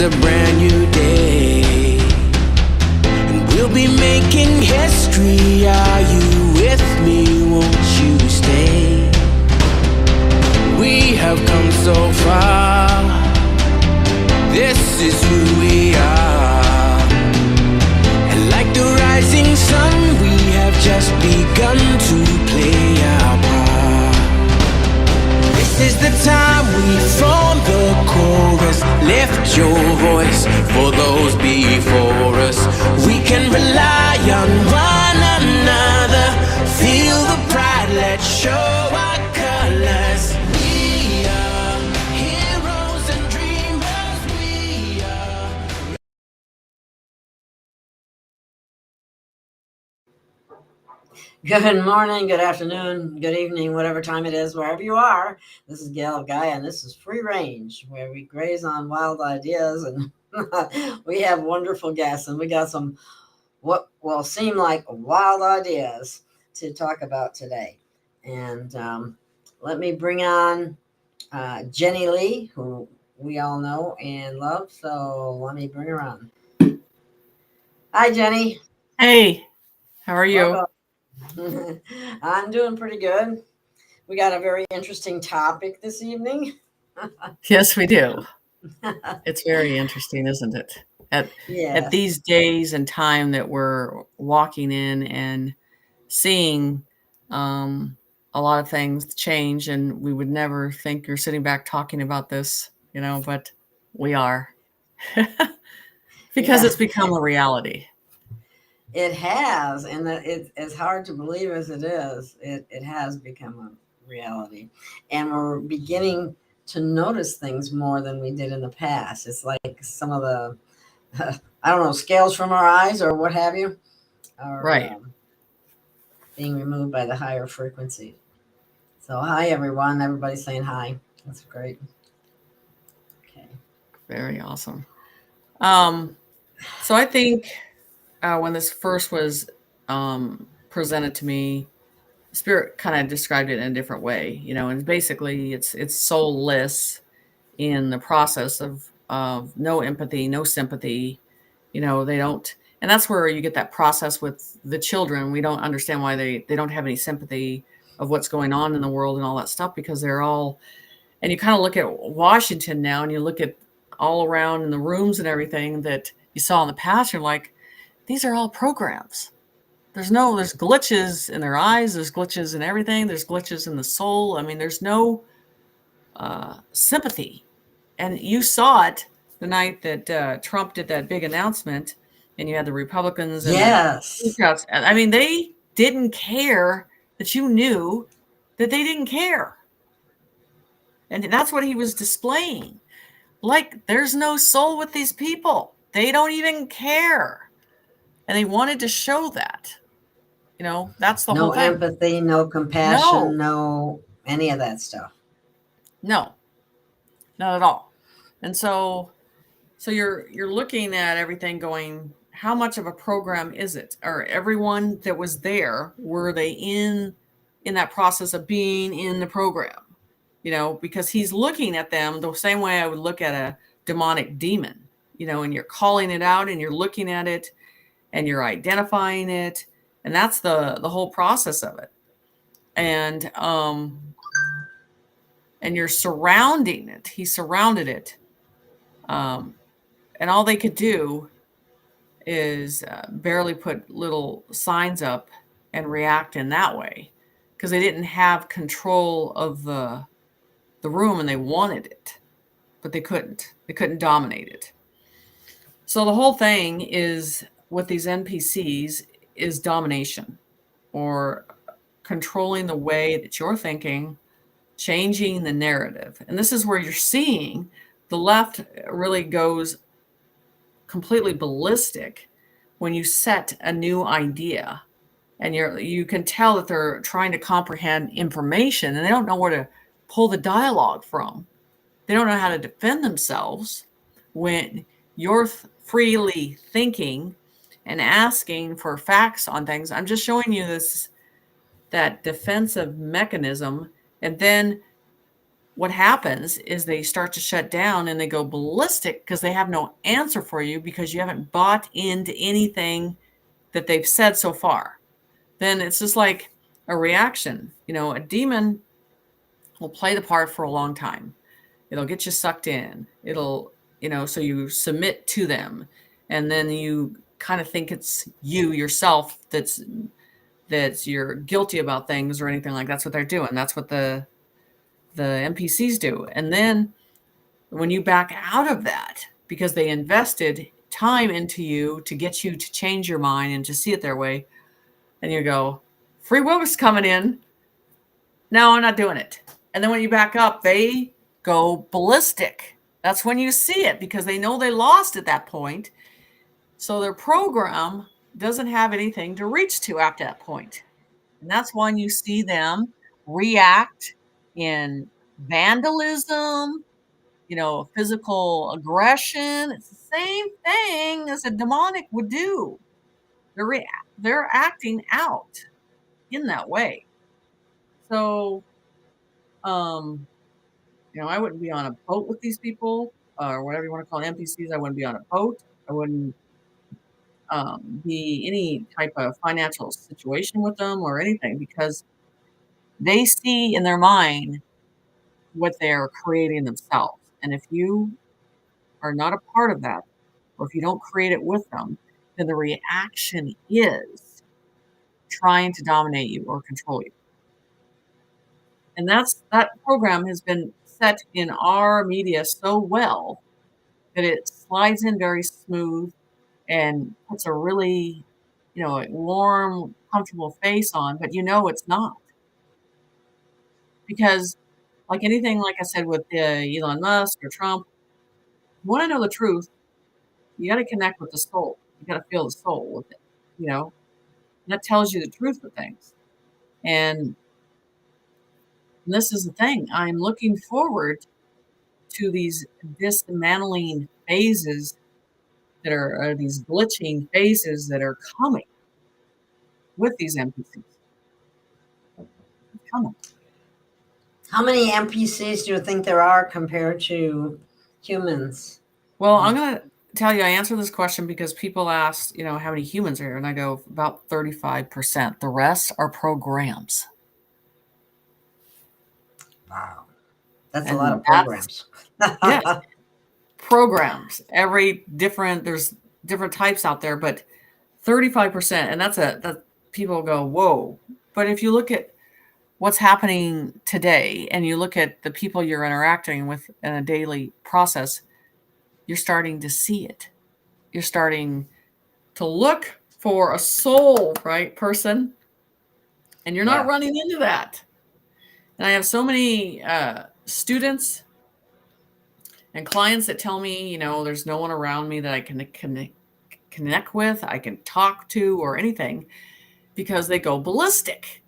a brand new day, and we'll be making history. Are you with me? Won't you stay? We have come so far. This is who we are. And like the rising sun, we have just begun to play our part. This is the time we form the chorus. Lift your voice for those before us. We can rely on one another. Feel the pride, let's show our colors. We are heroes and dreamers. We are. Good morning, good afternoon, good evening, whatever time it is, wherever you are. This is Gail of Gaia, and this is Free Range, where we graze on wild ideas, and we have wonderful guests, and we got some what will seem like wild ideas to talk about today. And let me bring on Jenny Lee, who we all know and love, so let me bring her on. Hi, Jenny. Hey, how are you? Welcome. I'm doing pretty good. We got a very interesting topic this evening. Yes, we do. It's very interesting, isn't it? At Yes. these days and time that we're walking in and seeing a lot of things change, and we would never think you're sitting back talking about this, but we are. Because Yeah. it's become a reality. It has, and it's hard to believe as it is. It has become a reality, and we're beginning to notice things more than we did in the past. It's like some of the, I don't know, scales from our eyes or what have you, are Right. being removed by the higher frequency. So hi, everyone. Everybody's saying hi. That's great. Okay. Very awesome. So I think when this first was presented to me, Spirit kind of described it in a different way, and basically it's soulless in the process of no empathy, no sympathy. They don't, and that's where you get that process with the children. We don't understand why they don't have any sympathy of what's going on in the world and all that stuff, because they're all, and you kind of look at Washington now, and you look at all around in the rooms and everything that you saw in the past, you're like, these are all programs. There's glitches in their eyes. There's glitches in everything. There's glitches in the soul. I mean, there's no sympathy. And you saw it the night that Trump did that big announcement, and you had the Republicans and Yes. the Democrats. I mean, they didn't care that you knew that they didn't care. And that's what he was displaying. Like, there's no soul with these people. They don't even care. And they wanted to show that. That's the No whole thing. empathy, no compassion, no any of that stuff. No, not at all. And so you're looking at everything going, how much of a program is it? Or everyone that was there, were they in that process of being in the program? Because he's looking at them the same way I would look at a demonic demon, and you're calling it out, and you're looking at it, and you're identifying it. And that's the whole process of it. And you're surrounding it. He surrounded it. And all they could do is barely put little signs up and react in that way, because they didn't have control of the room, and they wanted it, but they couldn't. They couldn't dominate it. So the whole thing is with these NPCs is domination, or controlling the way that you're thinking, changing the narrative. And this is where you're seeing the left really goes completely ballistic when you set a new idea, and you can tell that they're trying to comprehend information, and they don't know where to pull the dialogue from. They don't know how to defend themselves when you're freely thinking and asking for facts on things. I'm just showing you that defensive mechanism, and then what happens is they start to shut down and they go ballistic because they have no answer for you because you haven't bought into anything that they've said so far. Then it's just like a reaction. A demon will play the part for a long time. It'll get you sucked in. It'll, so you submit to them. And then you kind of think it's you yourself that's you're guilty about things or anything like that's what they're doing. That's what the NPCs do. And then when you back out of that, because they invested time into you to get you to change your mind and to see it their way, and you go, free will is coming in. No, I'm not doing it. And then when you back up, they go ballistic. That's when you see it because they know they lost at that point. So their program doesn't have anything to reach to after that point. And that's when you see them react in vandalism, physical aggression. It's the same thing as a demonic would do. They're acting out in that way. So, I wouldn't be on a boat with these people or whatever you want to call NPCs. I wouldn't be on a boat. I wouldn't be any type of financial situation with them or anything because they see in their mind what they're creating themselves. And if you are not a part of that, or if you don't create it with them, then the reaction is trying to dominate you or control you. And that program has been set in our media so well that it slides in very smooth and puts a really, a warm, comfortable face on, but it's not. Because like anything, like I said, with Elon Musk or Trump, you want to know the truth, you got to connect with the soul. You got to feel the soul with it, and that tells you the truth of things. And this is the thing. I'm looking forward to these dismantling phases that are these glitching phases that are coming with these NPCs. Coming. How many NPCs do you think there are compared to humans? Well, I'm going to tell you, I answer this question because people ask, how many humans are here? And I go, about 35%. The rest are programs. Wow. That's a lot of programs. Yeah. Programs. There's different types out there, but 35%. And that people go, whoa. But if you look at what's happening today and you look at the people you're interacting with in a daily process, you're starting to see it. You're starting to look for a soul, right, person, and you're not running into that. And I have so many students and clients that tell me, there's no one around me that I can connect with, I can talk to, or anything, because they go ballistic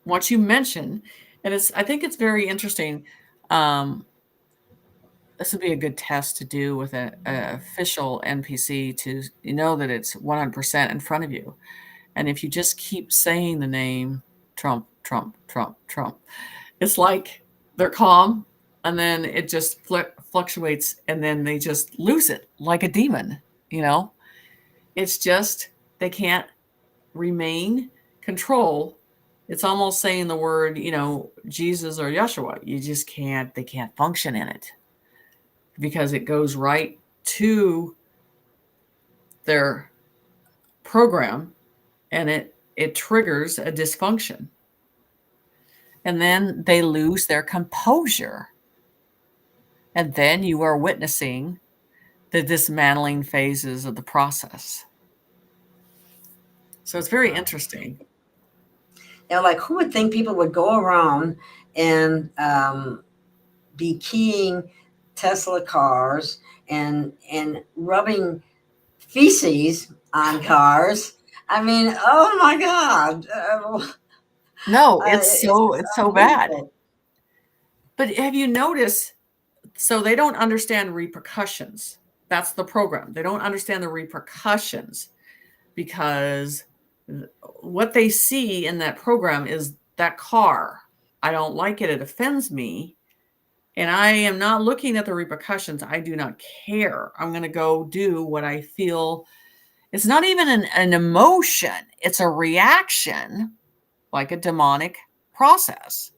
once you mention. And I think it's very interesting. This would be a good test to do with an official NPC to that it's 100% in front of you. And if you just keep saying the name Trump, Trump, Trump, Trump, it's like they're calm and then it just fluctuates and then they just lose it like a demon, It's just they can't remain control. It's almost saying the word, Jesus or Yeshua. They can't function in it because it goes right to their program and it triggers a dysfunction. And then they lose their composure. And then you are witnessing the dismantling phases of the process. So it's very interesting. Like who would think people would go around and be keying Tesla cars and rubbing feces on cars? I mean, oh my God. No, it's so bad. But have you noticed, so they don't understand repercussions. That's the program. They don't understand the repercussions because what they see in that program is that car. I don't like it. It offends me. And I am not looking at the repercussions. I do not care. I'm going to go do what I feel. It's not even an emotion. It's a reaction, like a demonic process.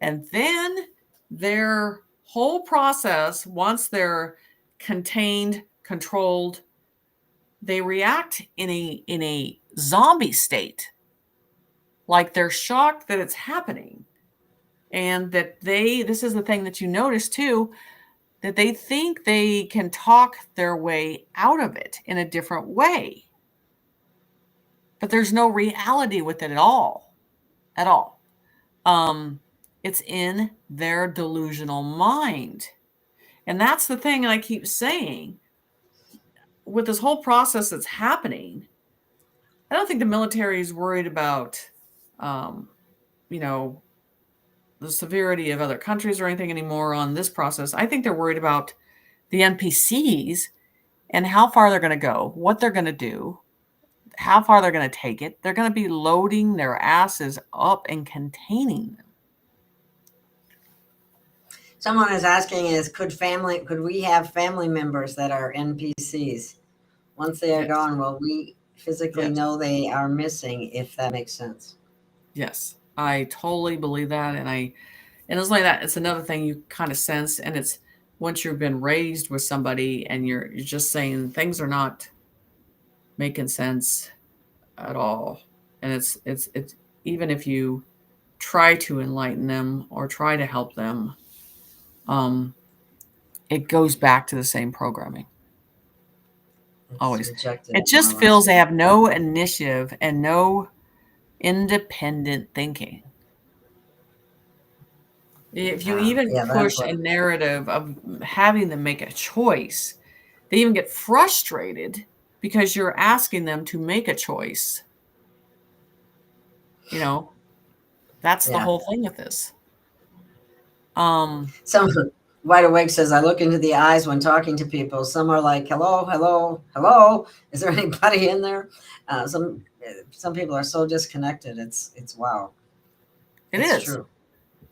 And then their whole process, once they're contained, controlled, they react in a zombie state. Like they're shocked that it's happening. And that this is the thing that you notice too, that they think they can talk their way out of it in a different way. But there's no reality with it at all. At all. It's in their delusional mind. And that's the thing I keep saying. With this whole process that's happening, I don't think the military is worried about, you know, the severity of other countries or anything anymore on this process. I think they're worried about the NPCs and how far they're going to go, what they're going to do, how far they're going to take it. They're going to be loading their asses up and containing them. Someone is asking could we have family members that are NPCs? Once they are Yes. gone, will we physically Yes. know they are missing, if that makes sense? Yes, I totally believe that. And it's like that. It's another thing you kind of sense. And it's once you've been raised with somebody and you're just saying things are not making sense at all. And it's even if you try to enlighten them or try to help them, it goes back to the same programming. It's Always. rejected, It just more or feels less. they have no initiative and no independent thinking. If you even Yeah, that's push what. a narrative of having them make a choice, they even get frustrated because you're asking them to make a choice. You know, that's the Yeah. whole thing with this. Some Wide Awake says, I look into the eyes when talking to people. Some are like, hello, hello, hello. Is there anybody in there? Some people are so disconnected. It's wow. It It's is. true.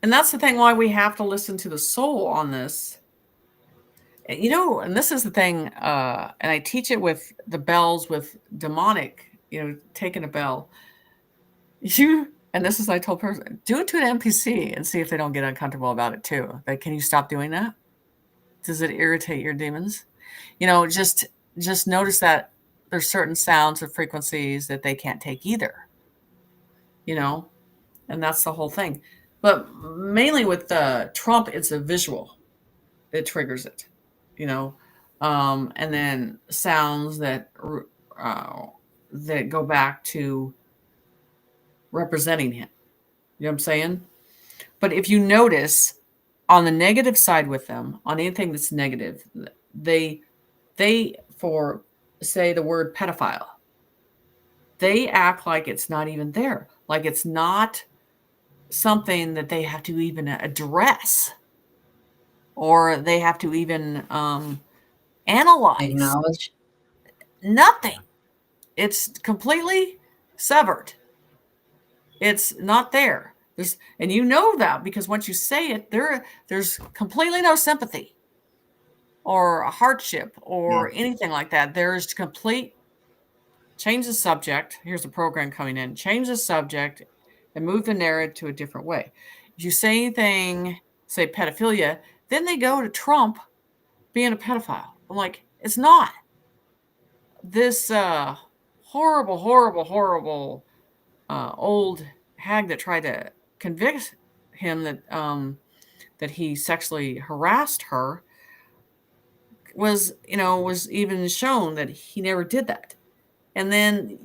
And that's the thing why we have to listen to the soul on this. You know, and this is the thing, and I teach it with the bells with demonic, taking a bell. And this is, I told person, do it to an NPC and see if they don't get uncomfortable about it too. Like, can you stop doing that? Does it irritate your demons? Just notice that there's certain sounds or frequencies that they can't take either, and that's the whole thing. But mainly with Trump, it's a visual. It triggers it, and then sounds that go back to representing him. You know what I'm saying? But if you notice on the negative side with them, on anything that's negative, they for say the word pedophile, they act like it's not even there, like it's not something that they have to even address or they have to even analyze. Acknowledge. Nothing. It's completely severed. It's not there. And you know that because once you say it, there's completely no sympathy or a hardship or anything like that. There's complete change the subject. Here's the program coming in. Change the subject and move the narrative to a different way. If you say anything, say pedophilia, then they go to Trump being a pedophile. I'm like, it's not. This horrible, horrible, horrible old hag that tried to convict him that he sexually harassed her was even shown that he never did that. And then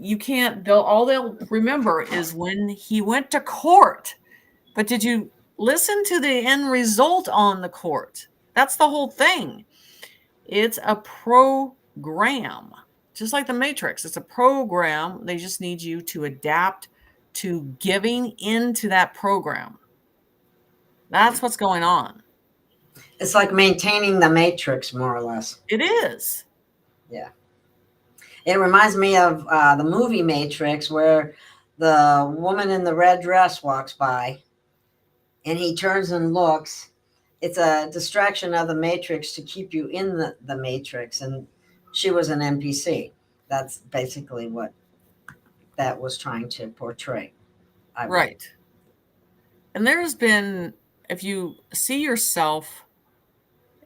all they'll remember is when he went to court. But did you listen to the end result on the court? That's the whole thing. It's a program, just like the Matrix. It's a program. They just need you to adapt to giving into that program. That's what's going on. It's like maintaining the Matrix, more or less. It is. Yeah. It reminds me of the movie Matrix, where the woman in the red dress walks by and he turns and looks it's a distraction of the matrix to keep you in the matrix. And she was an NPC. That's basically what that was trying to portray, I believe. Right. And there's been, if you see yourself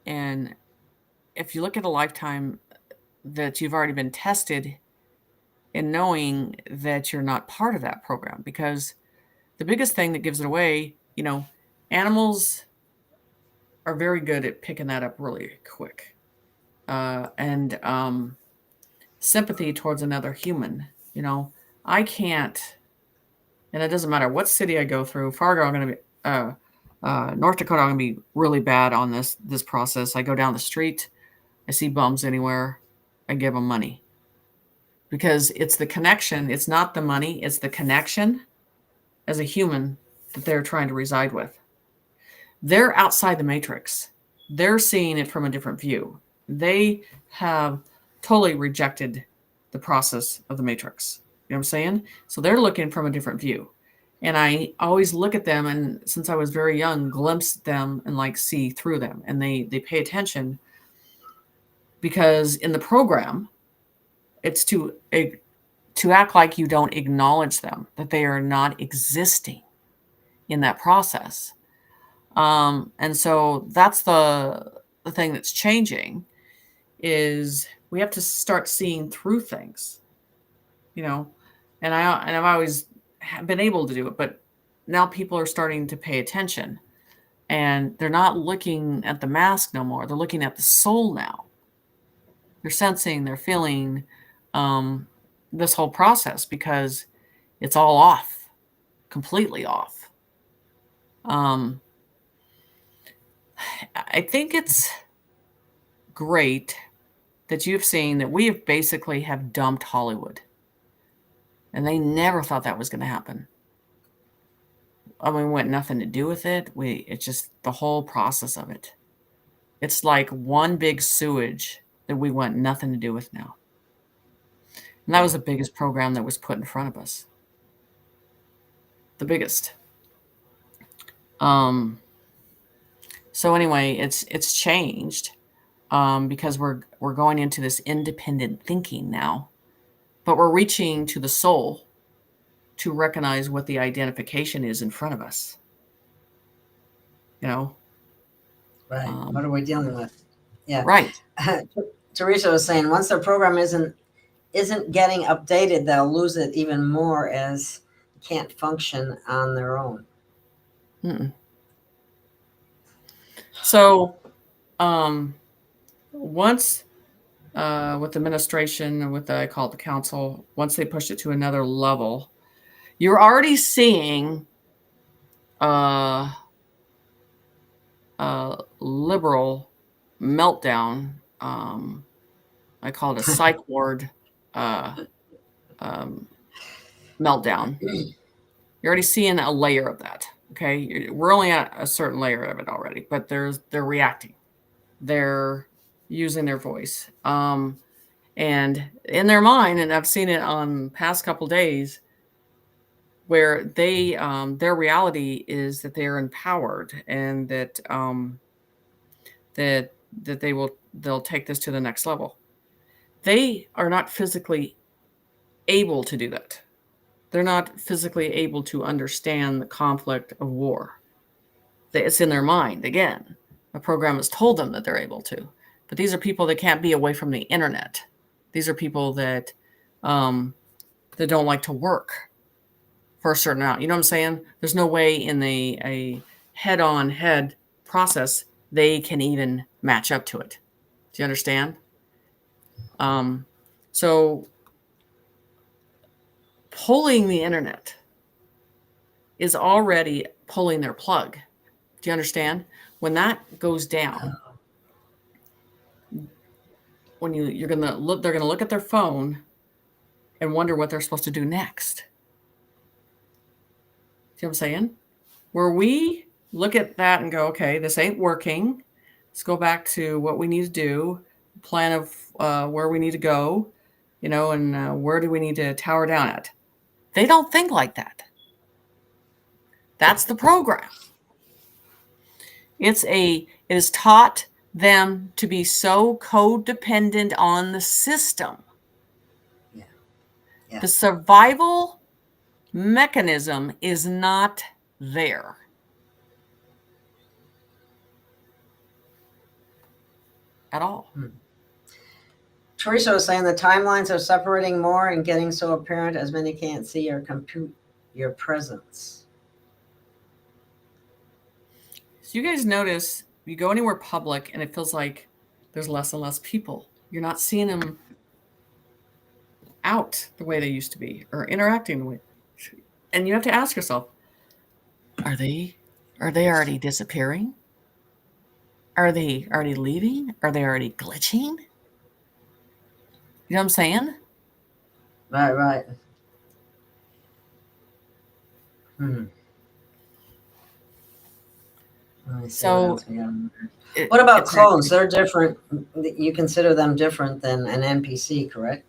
and if you look at a lifetime that you've already been tested in knowing that you're not part of that program, because the biggest thing that gives it away, animals are very good at picking that up really quick. And sympathy towards another human. I can't, and it doesn't matter what city I go through. Fargo, I'm going to be, North Dakota, I'm going to be really bad on this process. I go down the street, I see bums anywhere, I give them money. Because it's the connection, it's not the money, it's the connection as a human that they're trying to reside with. They're outside the matrix. They're seeing it from a different view. They have totally rejected the process of the matrix. You know what I'm saying? So they're looking from a different view. And I always look at them, and since I was very young, glimpse them and see through them. And they pay attention because in the program, it's to act like you don't acknowledge them, that they are not existing in that process. And so that's the thing that's changing, is we have to start seeing through things, and I've always been able to do it, but now people are starting to pay attention, and they're not looking at the mask no more. They're looking at the soul now. They're sensing, they're feeling this whole process, because it's all off, completely off. I think it's great that you've seen that we have basically have dumped Hollywood. And they never thought that was going to happen. I mean, we want nothing to do with it. It's just the whole process of it. It's like one big sewage that we want nothing to do with now. And that was the biggest program that was put in front of us. The biggest. So anyway, it's changed because we're going into this independent thinking now, but we're reaching to the soul to recognize what the identification is in front of us. Right. What are we dealing with? Yeah. Right. Teresa was saying once their program isn't getting updated, they'll lose it even more as can't function on their own. Mm-mm. So once with administration and with I call it the council, once they pushed it to another level, you're already seeing liberal meltdown. I call it a psych ward meltdown. You're already seeing a layer of that. Okay, we're only at a certain layer of it already, but they're reacting. They're using their voice, and in their mind, and I've seen it on past couple days, where they their reality is that they're empowered and that that they'll take this to the next level. They are not physically able to do that. They're not physically able to understand the conflict of war. It's in their mind. Again, the program has told them that they're able to, but these are people that can't be away from the internet. These are people that that don't like to work for a certain amount. You know what I'm saying? There's no way in a head-on-head process they can even match up to it. Do you understand? So pulling the internet is already pulling their plug. Do you understand? When that goes down, when you're gonna look, they're gonna look at their phone and wonder what they're supposed to do next. See what I'm saying? Where we look at that and go, okay, this ain't working. Let's go back to what we need to do, plan of where we need to go, and where do we need to tower down at. They don't think like that. That's the program. It is taught them to be so codependent on the system. Yeah. Yeah. The survival mechanism is not there at all. Teresa was saying the timelines are separating more and getting so apparent as many can't see or compute your presence. So you guys notice you go anywhere public and it feels like there's less and less people. You're not seeing them out the way they used to be or interacting the way. And you have to ask yourself, are they already disappearing? Are they already leaving? Are they already glitching? You know what I'm saying? Right, right. Let me see what So else we got. What about clones? They're different. You consider them different than an NPC, correct?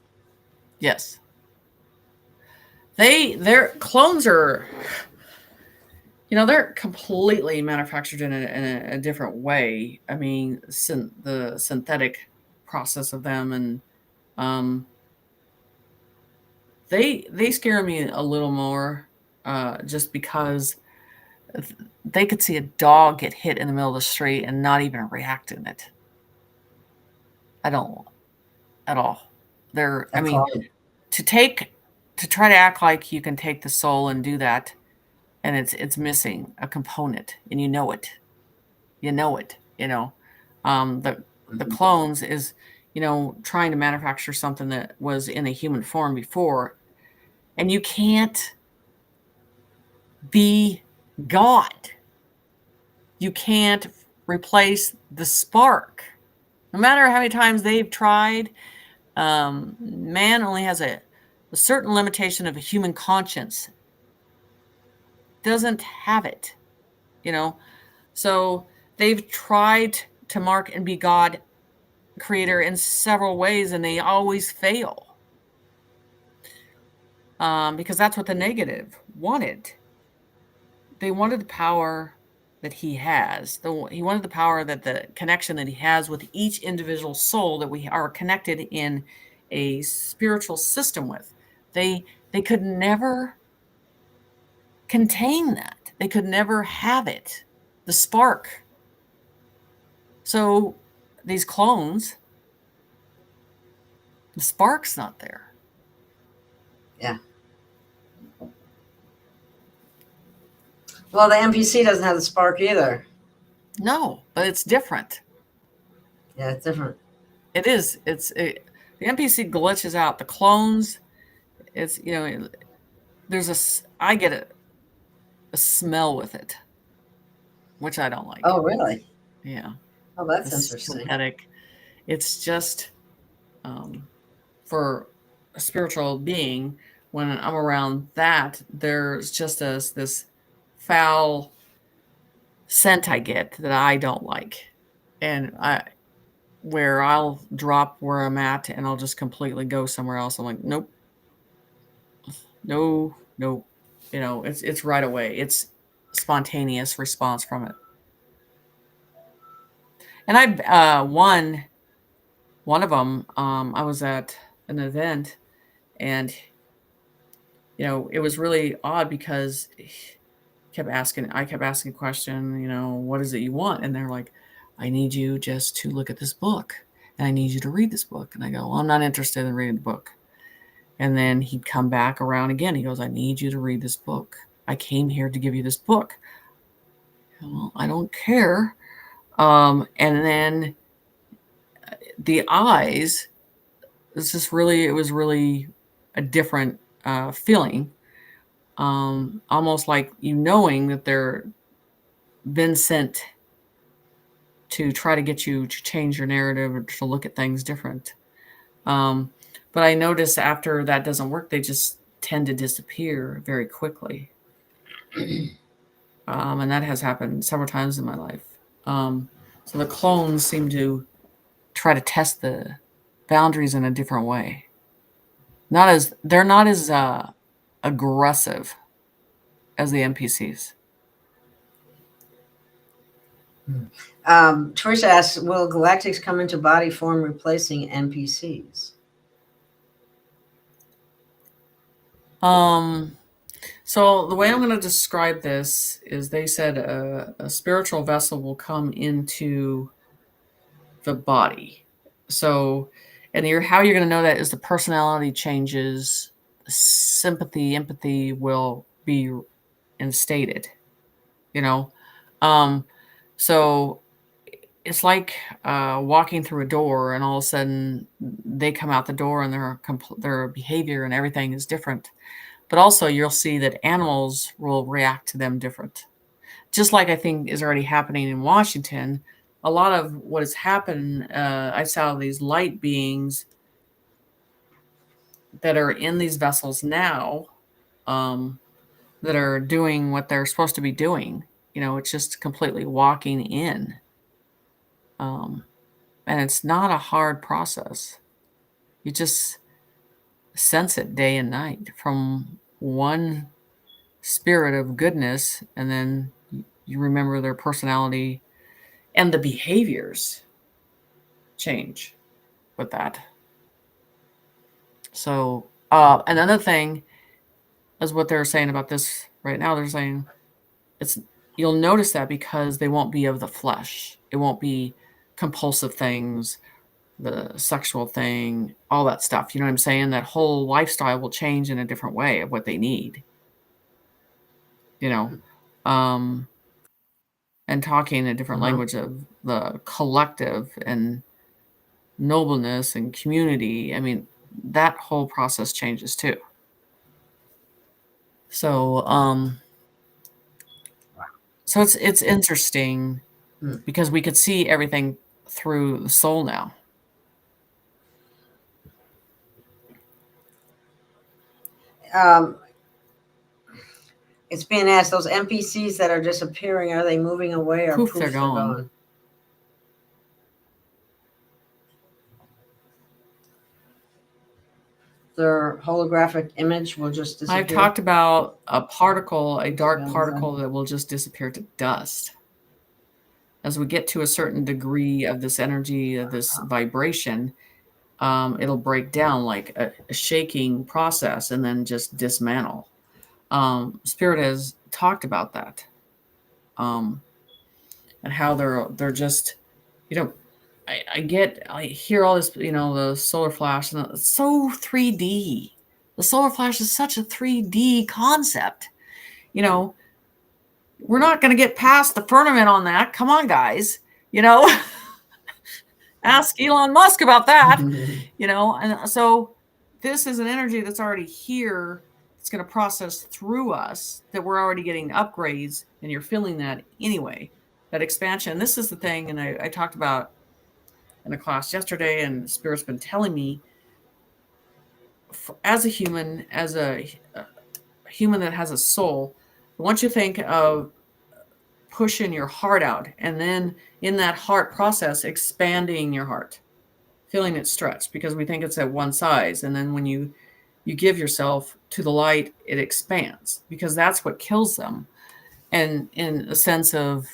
Yes. Their clones are, they're completely manufactured in a different way. I mean, the synthetic process of them, and they scare me a little more, just because they could see a dog get hit in the middle of the street and not even react in it. I don't at all. I mean, to try to act like you can take the soul and do that, and it's missing a component, and you know it. The clones is, trying to manufacture something that was in a human form before, and you can't be God. You can't replace the spark. No matter how many times they've tried, man only has a certain limitation of a human conscience. Doesn't have it, So they've tried to mark and be God creator in several ways, and they always fail. Because that's what the negative wanted. They wanted the power that he has. He wanted the power that the connection that he has with each individual soul that we are connected in a spiritual system with. They could never contain that. They could never have it. The spark. So these clones, the spark's not there. Yeah. Well, the NPC doesn't have the spark either. No, but it's different. Yeah, it's different. It is. The NPC glitches out. The clones, it's, I get a smell with it, which I don't like. Oh, really? Yeah. Oh, that's interesting. Synthetic. It's just, for a spiritual being, when I'm around that, there's just this foul scent I get that I don't like. And where I'll drop where I'm at and I'll just completely go somewhere else. I'm like, nope. No. It's right away. It's spontaneous response from it. And I one of them, I was at an event, and it was really odd because I kept asking a question, what is it you want? And they're like, I need you just to look at this book, and I need you to read this book. And I go, well, I'm not interested in reading the book. And then he'd come back around again. He goes, I need you to read this book. I came here to give you this book. Well, I don't care. And then the eyes, it was really a different feeling. Almost like knowing that they're been sent to try to get you to change your narrative or to look at things different. But I notice after that doesn't work, they just tend to disappear very quickly. And that has happened several times in my life. So the clones seem to try to test the boundaries in a different way. They're not as aggressive as the NPCs. Trish asks, will galactics come into body form replacing NPCs? So the way I'm going to describe this is they said a spiritual vessel will come into the body. So, and how you're going to know that is the personality changes, sympathy, empathy will be instated, you know? So it's like walking through a door and all of a sudden they come out the door and their behavior and everything is different. But also you'll see that animals will react to them different. Just like I think is already happening in Washington, a lot of what has happened, I saw these light beings that are in these vessels now that are doing what they're supposed to be doing. It's just completely walking in. And it's not a hard process. You just sense it day and night from one spirit of goodness, and then you remember their personality and the behaviors change with that. So another thing is what they're saying about this right now. They're saying you'll notice that because they won't be of the flesh. It won't be compulsive things, the sexual thing, all that stuff. You know what I'm saying? That whole lifestyle will change in a different way of what they need. And talking a different language of the collective and nobleness and community. I mean, that whole process changes too. So, so it's interesting because we could see everything through the soul now. It's being asked, those NPCs that are disappearing, are they moving away or Poof, they're gone. Their holographic image will just disappear? I've talked about a particle, a dark particle that will just disappear to dust. As we get to a certain degree of this energy, of this vibration, it'll break down like a shaking process and then just dismantle. Spirit has talked about that, and how they're just, I hear all this, the solar flash, and it's so 3D. The solar flash is such a 3D concept. We're not going to get past the firmament on that. Come on, guys. Ask Elon Musk about that. And so this is an energy that's already here. It's going to process through us, that we're already getting upgrades, and you're feeling that anyway, that expansion. This is the thing, and I talked about in a class yesterday, and Spirit's been telling me, as a human that has a soul, once you think of pushing your heart out, and then in that heart process, expanding your heart, feeling it stretch, because we think it's at one size, and then when you give yourself to the light, it expands, because that's what kills them. And in a sense of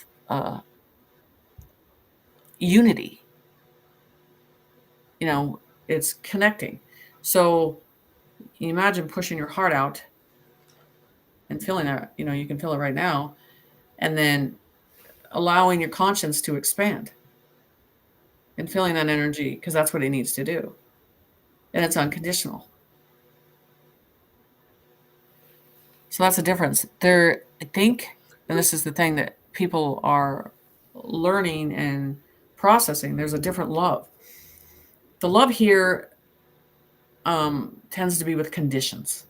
unity, it's connecting. So you imagine pushing your heart out and feeling that, you can feel it right now, and then allowing your conscience to expand and feeling that energy, because that's what it needs to do. And it's unconditional. So that's the difference. I think, and this is the thing that people are learning and processing, there's a different love. The love here tends to be with conditions,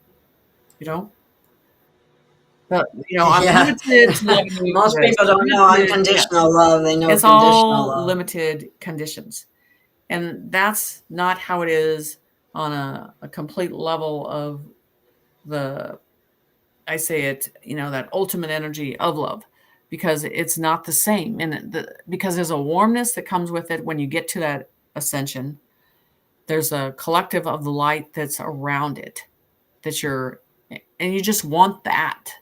But, I'm limited to loving you. Most people don't know unconditional love. They know it's conditional all love. Limited conditions. And that's not how it is on a complete level of I say it, that ultimate energy of love, because it's not the same. And because there's a warmness that comes with it when you get to that ascension. There's a collective of the light that's around it, and you just want that.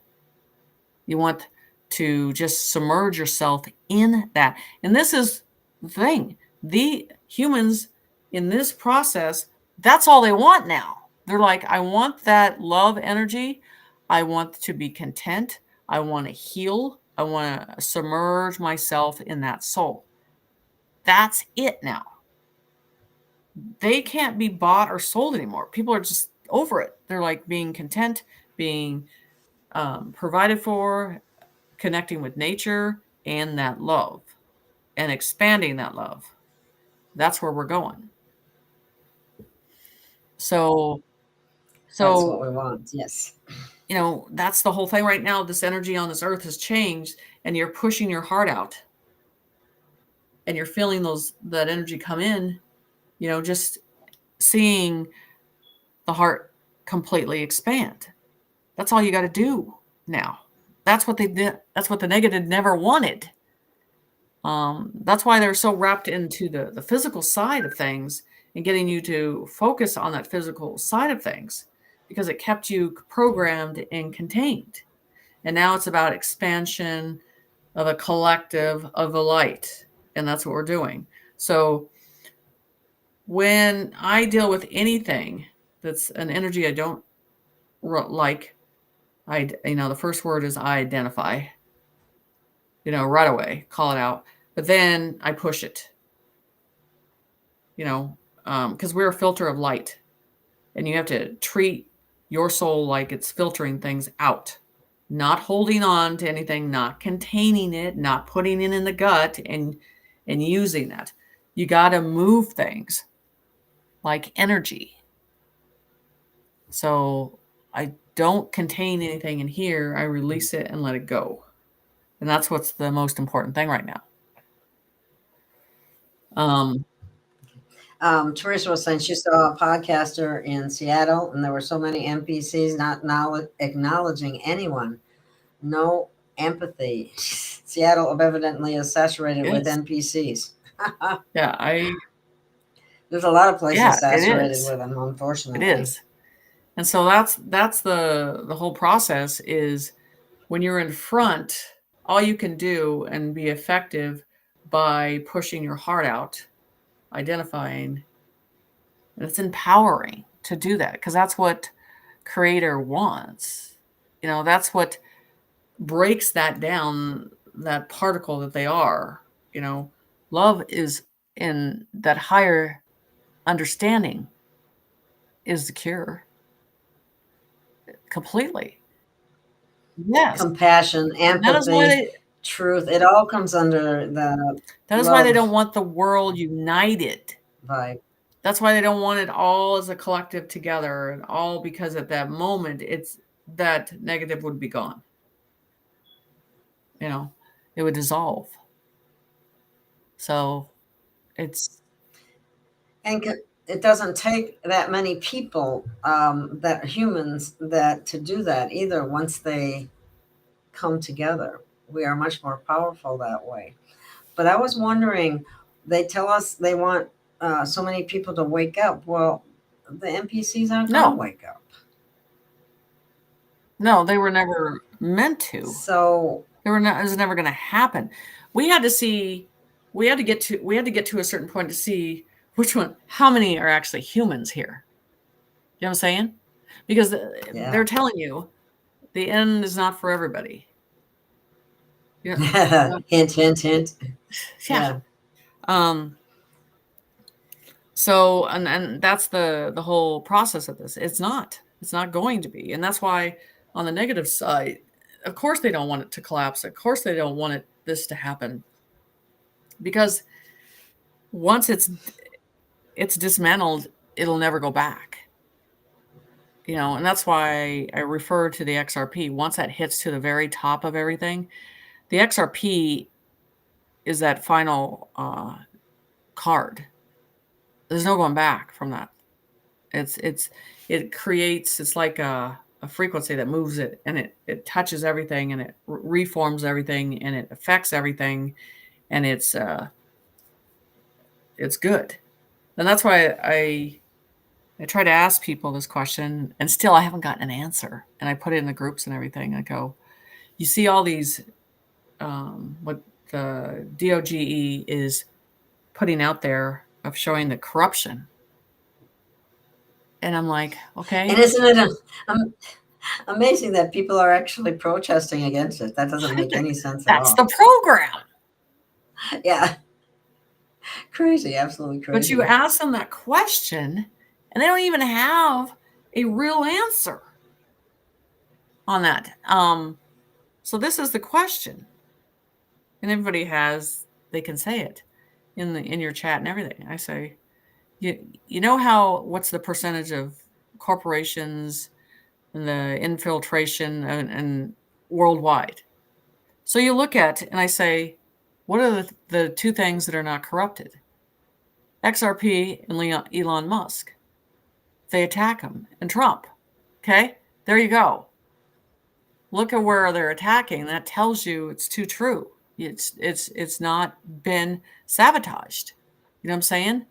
You want to just submerge yourself in that. And this is the thing. The humans in this process, that's all they want now. They're like, I want that love energy. I want to be content. I want to heal. I want to submerge myself in that soul. That's it now. They can't be bought or sold anymore. People are just over it. They're like being content, being provided for, connecting with nature and that love and expanding that love. That's where we're going. So That's what we want. Yes. you know, that's the whole thing right now. This energy on this earth has changed, and you're pushing your heart out and you're feeling that energy come in, you know, just seeing the heart completely expand. That's all you got to do now. That's what they did. That's what the negative never wanted. That's why they're so wrapped into the physical side of things and getting you to focus on that physical side of things, because it kept you programmed and contained. And now it's about expansion of a collective of the light. And that's what we're doing. So when I deal with anything that's an energy I don't like, the first word is I identify, right away, call it out. But then I push it, because we're a filter of light, and you have to treat your soul like it's filtering things out, not holding on to anything, not containing it, not putting it in the gut and using that. You got to move things like energy. So I don't contain anything in here. I release it and let it go. And that's what's the most important thing right now. Teresa was saying she saw a podcaster in Seattle, and there were so many NPCs not now acknowledging anyone. No empathy. Seattle evidently is saturated with NPCs. Yeah, there's a lot of places saturated with them, unfortunately. It is. And so that's the whole process is when you're in front, all you can do and be effective by pushing your heart out, identifying, and it's empowering to do that, because that's what Creator wants. That's what breaks that down, that particle that they are. Love is in that higher understanding is the cure. Completely. Yes. Compassion, empathy, truth. It all comes under the. That is why they don't want the world united. Vibe. That's why they don't want it all as a collective together, and all because at that moment it's that negative would be gone. It would dissolve. So it's. And it doesn't take that many people, that humans, that to do that either. Once they come together, we are much more powerful that way. But I was wondering, they tell us they want so many people to wake up. Well, the NPCs aren't going to wake up. No, they were never meant to. So it was never going to happen. We had to get to a certain point to see how many are actually humans here. You know what I'm saying? Because they're telling you the end is not for everybody. Hint, hint, hint. Yeah. So, and that's the whole process of this. It's not going to be. And that's why on the negative side, of course they don't want it to collapse. Of course they don't want this to happen. Because once it's dismantled, it'll never go back. And that's why I refer to the XRP. Once that hits to the very top of everything, the XRP is that final card. There's no going back from that. It's like a frequency that moves it, and it touches everything, and it reforms everything, and it affects everything, and it's good. And that's why I try to ask people this question, and still I haven't gotten an answer. And I put it in the groups and everything. I go, you see all these what the DOGE is putting out there of showing the corruption. And I'm like, okay. And isn't it amazing that people are actually protesting against it? That doesn't make any sense at That's all. the program. Yeah. Crazy, absolutely crazy. But you ask them that question, and they don't even have a real answer on that. So this is the question, and everybody they can say it in your chat and everything. I say, you know what's the percentage of corporations and the infiltration and worldwide? So you look at, and I say, what are the two things that are not corrupted? XRP and Elon Musk. They attack him, and Trump. Okay, there you go. Look at where they're attacking. That tells you it's too true. It's not been sabotaged. You know what I'm saying?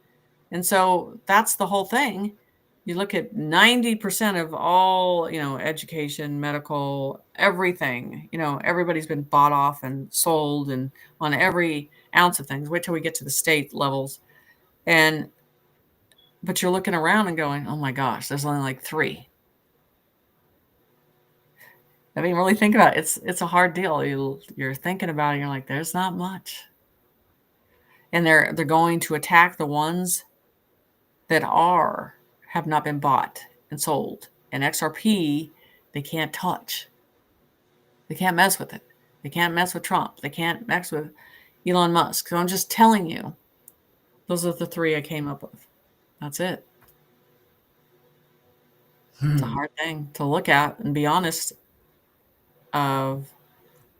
And so that's the whole thing. You look at 90% of all, education, medical, everything, everybody's been bought off and sold and on every ounce of things. Wait till we get to the state levels. But you're looking around and going, oh my gosh, there's only like 3. I mean, really think about it. It's a hard deal. You're thinking about it. You're like, there's not much. And they're going to attack the ones that have not been bought and sold. And XRP, they can't touch. They can't mess with it. They can't mess with Trump. They can't mess with Elon Musk. So I'm just telling you, those are the 3 I came up with. That's it. It's a hard thing to look at and be honest of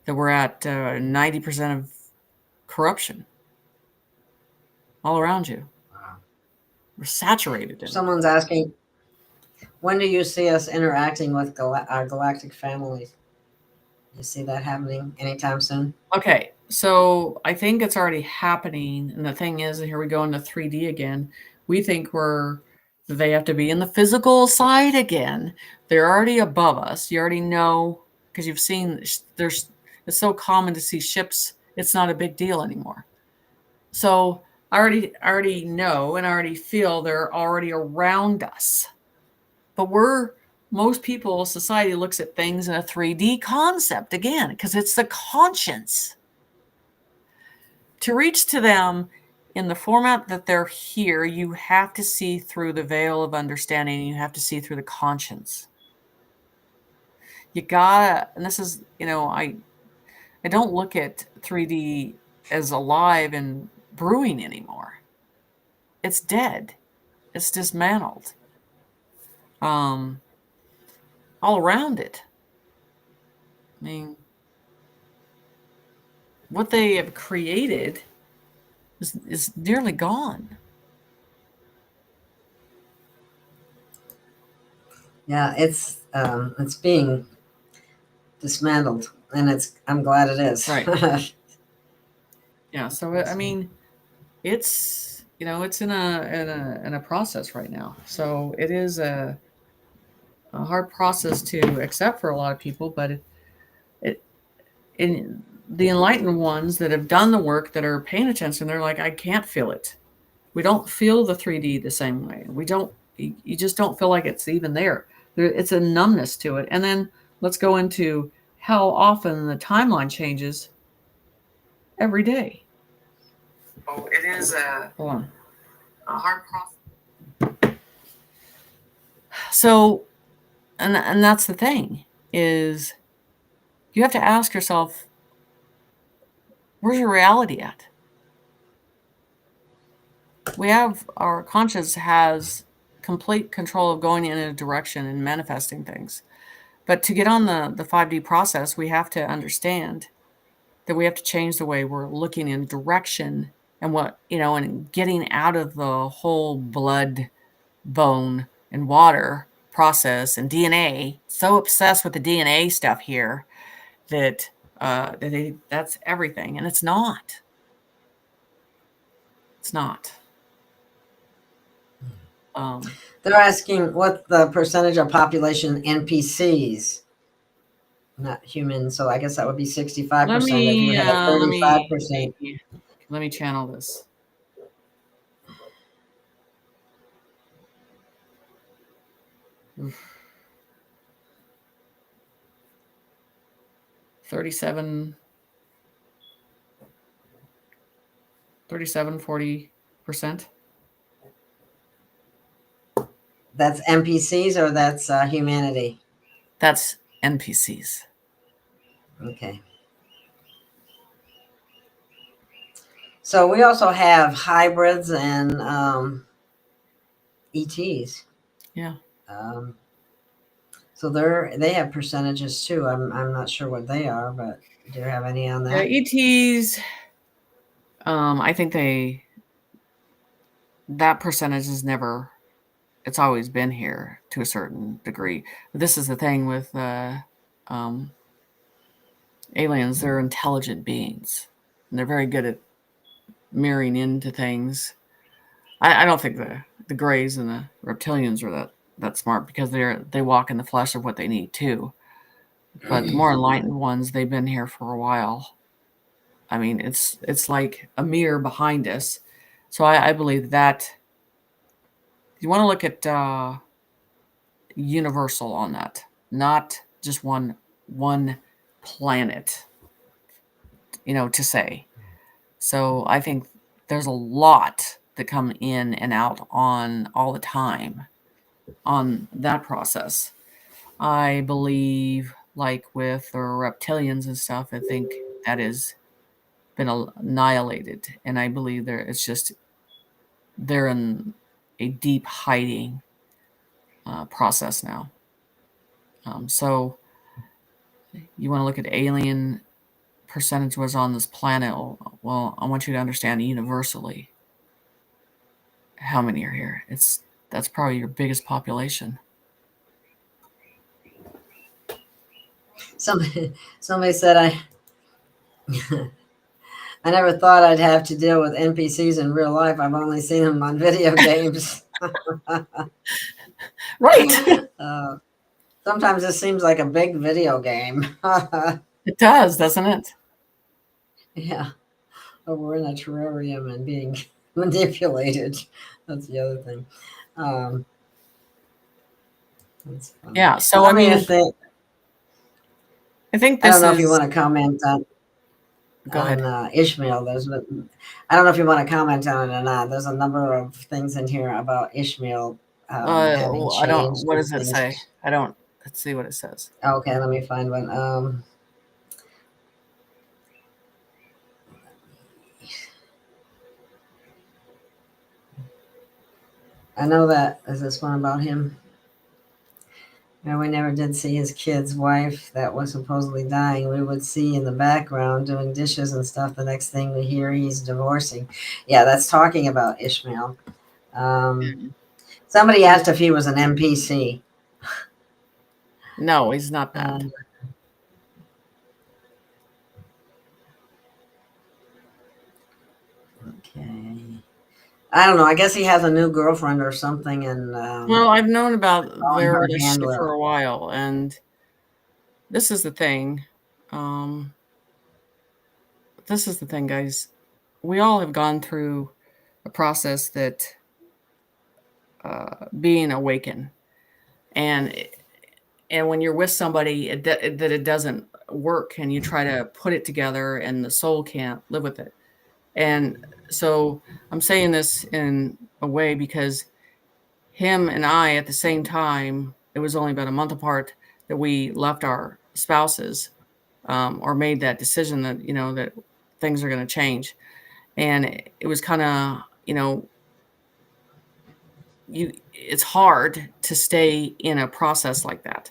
that we're at 90% of corruption all around you. Wow. We're saturated in it. Someone's asking, when do you see us interacting with our galactic families? You see that happening anytime soon? Okay, so I think it's already happening. And the thing is, here we go into 3D again. We think they have to be in the physical side again. They're already above us. You already know, because you've seen, it's so common to see ships. It's not a big deal anymore. So I already know and I already feel they're already around us. But most people, society looks at things in a 3D concept again, because it's the conscience. To reach to them in the format that they're here, you have to see through the veil of understanding. You have to see through the conscience. You gotta, and this is, I don't look at 3D as alive and brewing anymore. It's dead. It's dismantled. All around it. I mean, what they have created is nearly gone. Yeah, it's being dismantled, and I'm glad it is. Right. Yeah. So I mean, it's it's in a process right now. So it is a hard process to accept for a lot of people, but in the enlightened ones that have done the work, that are paying attention, they're like, I can't feel it. We don't feel the 3D the same way. You just don't feel like it's even there. It's a numbness to it. And then let's go into how often the timeline changes every day. Oh, it is a hard process. So, and that's the thing, is you have to ask yourself, where's your reality at? Our conscience has complete control of going in a direction and manifesting things. But to get on the 5D process, we have to understand that we have to change the way we're looking in direction and and getting out of the whole blood, bone, and water process and DNA. So obsessed with the DNA stuff here that that's everything, and it's not. It's not. They're asking what the percentage of population NPCs. not human. So I guess that would be 65% Let if you me had let 35%. me channel this. Oof. 37, 40%. That's NPCs or that's humanity? That's NPCs. Okay. So we also have hybrids and ETs. Yeah. So they have percentages too. I'm not sure what they are, but do you have any on Yeah, that? ETs. I think that percentage is never. It's always been here to a certain degree. But this is the thing with um, aliens. They're intelligent beings, and they're very good at mirroring into things. I don't think the Greys and the reptilians are that smart because they walk in the flesh of what they need too. But the more enlightened ones, they've been here for a while. I mean, it's like a mirror behind us. So I believe that you want to look at universal on that, not just one planet, to say. So I think there's a lot that come in and out on all the time on that process. I believe, like with the reptilians and stuff, I think that has been annihilated, and I believe they're in a deep hiding process now. So you want to look at alien percentage was on this planet. Well, I want you to understand universally how many are here. That's probably your biggest population. Somebody said I never thought I'd have to deal with NPCs in real life. I've only seen them on video games. Right. Sometimes it seems like a big video game. It does, doesn't it? Yeah. Or we're in a terrarium and being manipulated. That's the other thing. Um, that's funny. Yeah. So Let I me mean, think. I think I don't this know if you is. want to comment Go ahead. Ishmael. I don't know if you want to comment on it or not. There's a number of things in here about Ishmael having I don't. changed What and does it things. say? I don't. Let's see what it says. Okay, let me find one. I know that is this one about him. No, we never did see his kid's wife that was supposedly dying. We would see in the background doing dishes and stuff. The next thing we hear, he's divorcing. Yeah, that's talking about Ishmael. Somebody asked if he was an NPC. No, he's not that. Um, okay. I don't know. I guess he has a new girlfriend or something, and Well, I've known about calling their her relationship handler. for a while, and this is the thing. Um, this is the thing, guys. We all have gone through a process that being awakened, and when you're with somebody that it doesn't work, and you try to put it together, and the soul can't live with it. And so I'm saying this in a way because him and I at the same time, it was only about a month apart that we left our spouses, or made that decision that, that things are going to change. And it was kind of, it's hard to stay in a process like that.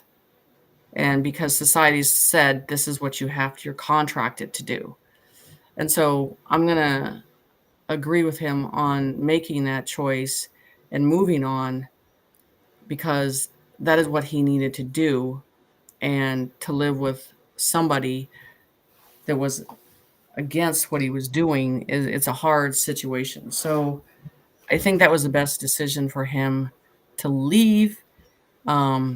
And because society said, this is what you're contracted to do. And so I'm going to agree with him on making that choice and moving on, because that is what he needed to do, and to live with somebody that was against what he was doing it's a hard situation. So I think that was the best decision for him to leave, because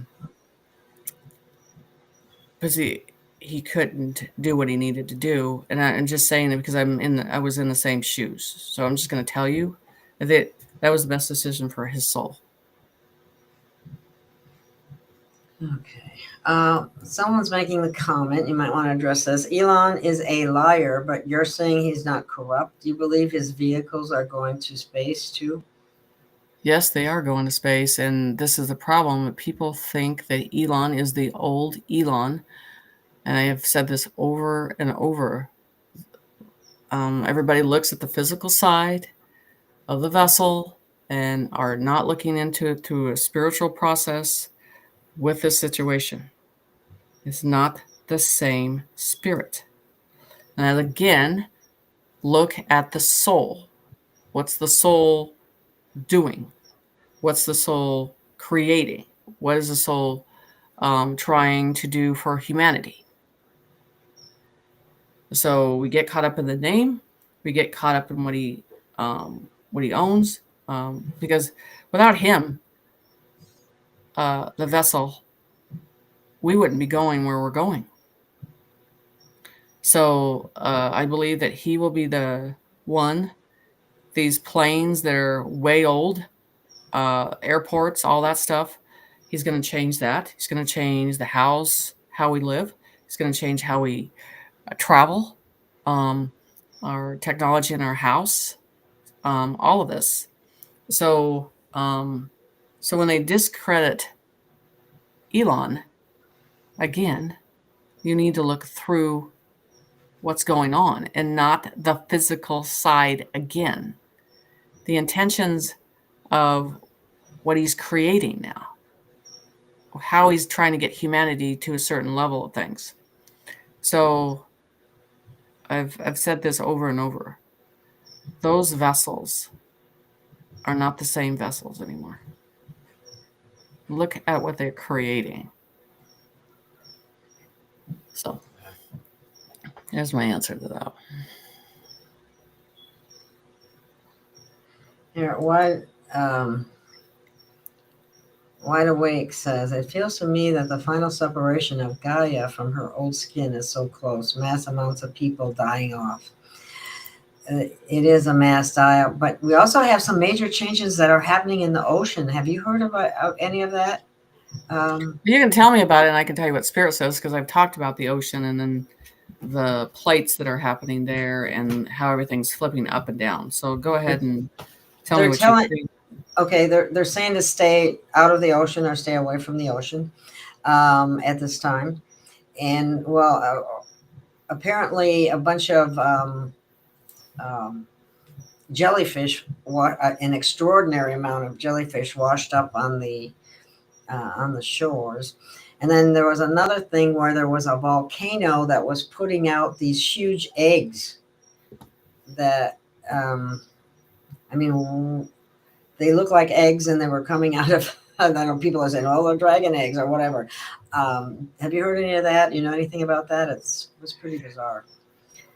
he couldn't do what he needed to do. And I'm just saying it because I was in the same shoes. So I'm just going to tell you that was the best decision for his soul. Okay. Someone's making the comment. You might want to address this. Elon is a liar, but you're saying he's not corrupt. Do you believe his vehicles are going to space too? Yes, they are going to space, and this is the problem. People think that Elon is the old Elon, and I have said this over and over. Everybody looks at the physical side of the vessel and are not looking into a spiritual process with this situation. It's not the same spirit. And again, look at the soul. What's the soul doing? What's the soul creating? What is the soul trying to do for humanity? So we get caught up in the name. We get caught up in what he owns, because without him, the vessel, we wouldn't be going where we're going. So I believe that he will be the one. These planes that are way old, airports, all that stuff, he's going to change that. He's going to change the house, how we live. He's going to change how we travel, our technology in our house, all of this. So when they discredit Elon, again, you need to look through what's going on and not the physical side again. The intentions of what he's creating now, how he's trying to get humanity to a certain level of things. So I've said this over and over. Those vessels are not the same vessels anymore. Look at what they're creating. So there's my answer to that. Here, Wide Awake says, it feels to me that the final separation of Gaia from her old skin is so close, mass amounts of people dying off. It is a mass die-off, but we also have some major changes that are happening in the ocean. Have you heard about any of that? You can tell me about it, and I can tell you what Spirit says, because I've talked about the ocean and then the plates that are happening there and how everything's flipping up and down. So go ahead and tell me what you think. Okay, they're saying to stay out of the ocean or stay away from the ocean at this time. And well, apparently a bunch of jellyfish, an extraordinary amount of jellyfish washed up on the shores. And then there was another thing where there was a volcano that was putting out these huge eggs that, I mean, they look like eggs and they were coming out of, I don't know, people are saying, oh, they're dragon eggs or whatever. Have you heard any of that? You know anything about that? It was pretty bizarre.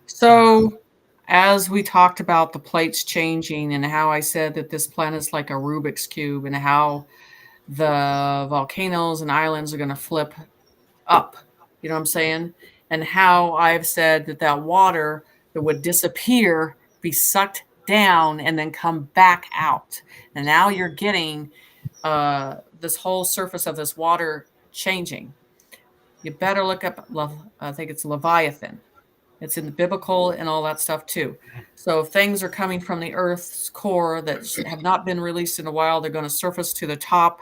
So as we talked about the plates changing and how I said that this planet's like a Rubik's Cube and how the volcanoes and islands are going to flip up, you know what I'm saying? And how I've said that water that would disappear, be sucked down and then come back out. And now you're getting this whole surface of this water changing. You better look up, I think it's Leviathan. It's in the biblical and all that stuff too. So things are coming from the earth's core that have not been released in a while. They're going to surface to the top,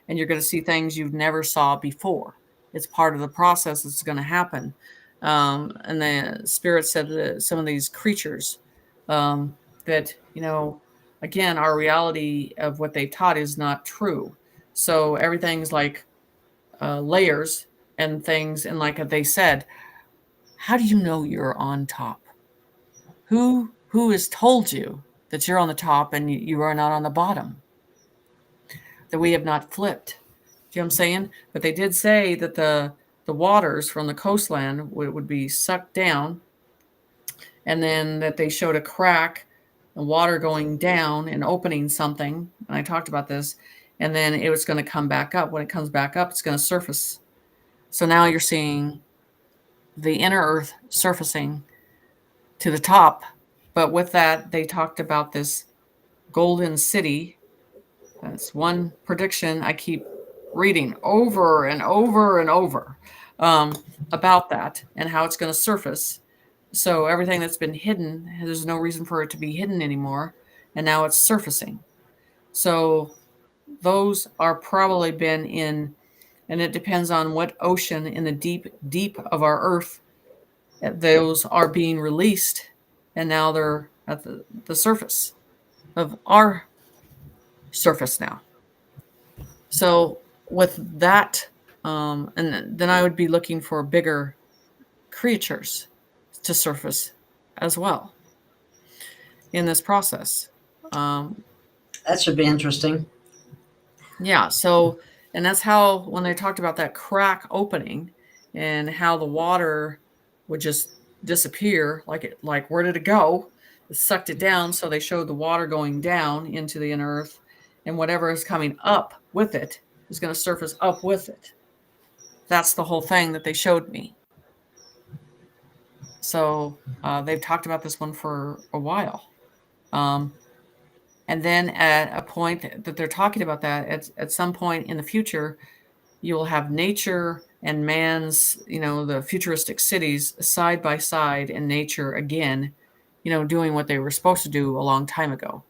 and you're going to see things you've never saw before. It's part of the process that's going to happen. And the Spirit said that some of these creatures that, you know, again, our reality of what they taught is not true. So everything's like layers and things. And like they said, how do you know you're on top? Who has told you that you're on the top and you are not on the bottom? That we have not flipped. Do you know what I'm saying? But they did say that the waters from the coastland would be sucked down, and then that they showed a crack, the water going down and opening something. And I talked about this, and then it was going to come back up. When it comes back up, it's going to surface. So now you're seeing the inner Earth surfacing to the top. But with that, they talked about this golden city. That's one prediction I keep reading over and over and over about that and how it's going to surface. So everything that's been hidden, there's no reason for it to be hidden anymore. And now it's surfacing. So those are probably been in, and it depends on what ocean in the deep, deep of our Earth those are being released. And now they're at the surface of our surface now. So with that, and then I would be looking for bigger creatures to surface as well in this process. That should be interesting. Yeah. So, and that's how when they talked about that crack opening and how the water would just disappear, like where did it go? It sucked it down. So they showed the water going down into the inner Earth, and whatever is coming up with it is going to surface up with it. That's the whole thing that they showed me. So they've talked about this one for a while. And then at a point that they're talking about that, at some point in the future, you'll have nature and man's, the futuristic cities side by side, and nature again, doing what they were supposed to do a long time ago,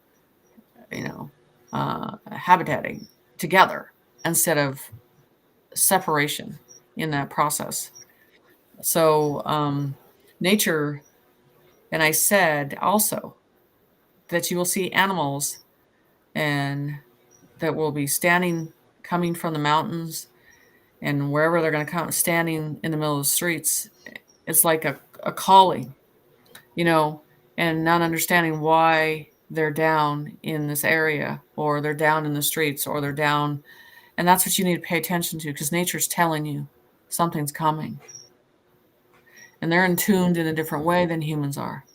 habitating together instead of separation in that process. So nature, and I said also that you will see animals and that will be coming from the mountains and wherever they're going to come, standing in the middle of the streets. It's like a calling, and not understanding why they're down in this area, or they're down in the streets, or they're down. And that's what you need to pay attention to, because nature's telling you something's coming. And they're tuned in a different way than humans are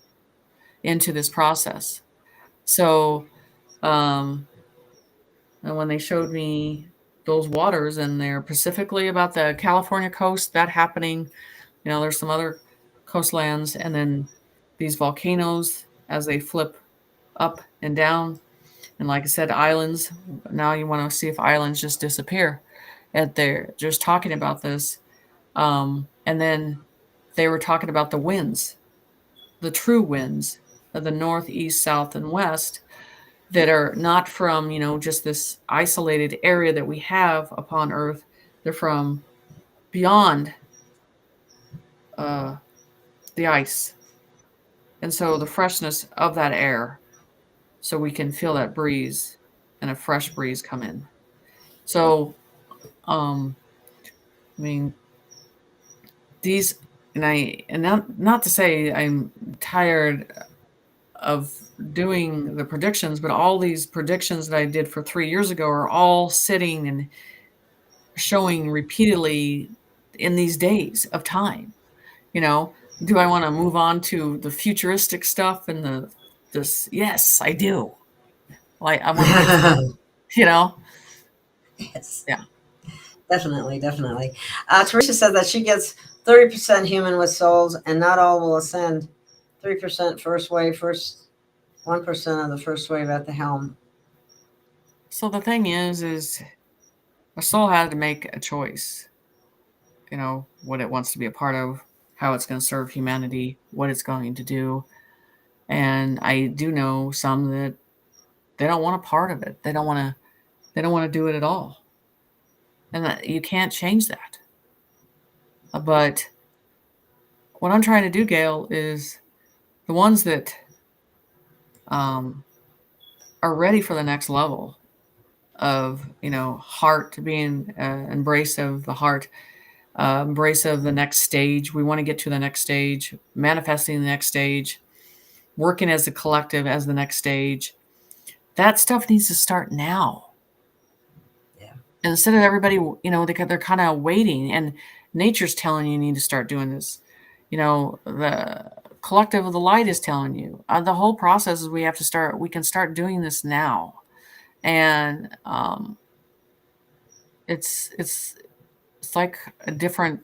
into this process. So, and when they showed me those waters, and they're specifically about the California coast, that happening, there's some other coastlands, and then these volcanoes as they flip up and down. And like I said, islands, now you want to see if islands just disappear. And they're just talking about this. And then they were talking about the winds, the true winds of the north, east, south, and west, that are not from, just this isolated area that we have upon Earth. They're from beyond the ice. And so the freshness of that air, so we can feel that breeze and a fresh breeze come in. So, I mean, these, and not to say I'm tired of doing the predictions, but all these predictions that I did for 3 years ago are all sitting and showing repeatedly in these days of time. Do I want to move on to the futuristic stuff and this? Yes, I do. Like, I want to get, Yes, yeah. definitely, definitely. Teresa said that she gets 30% human with souls, and not all will ascend. 3% first wave, 1% of the first wave at the helm. So the thing is a soul had to make a choice, what it wants to be a part of, how it's going to serve humanity, what it's going to do. And I do know some that they don't want a part of it. They don't want to do it at all. And that, you can't change that. But what I'm trying to do, Gail, is the ones that are ready for the next level of, heart being embrace of the heart, embrace of the next stage. We want to get to the next stage, manifesting the next stage, working as a collective as the next stage. That stuff needs to start now. Yeah. And instead of everybody, they're kind of waiting, and nature's telling you need to start doing this. The collective of the light is telling you. The whole process is we can start doing this now. And it's like a different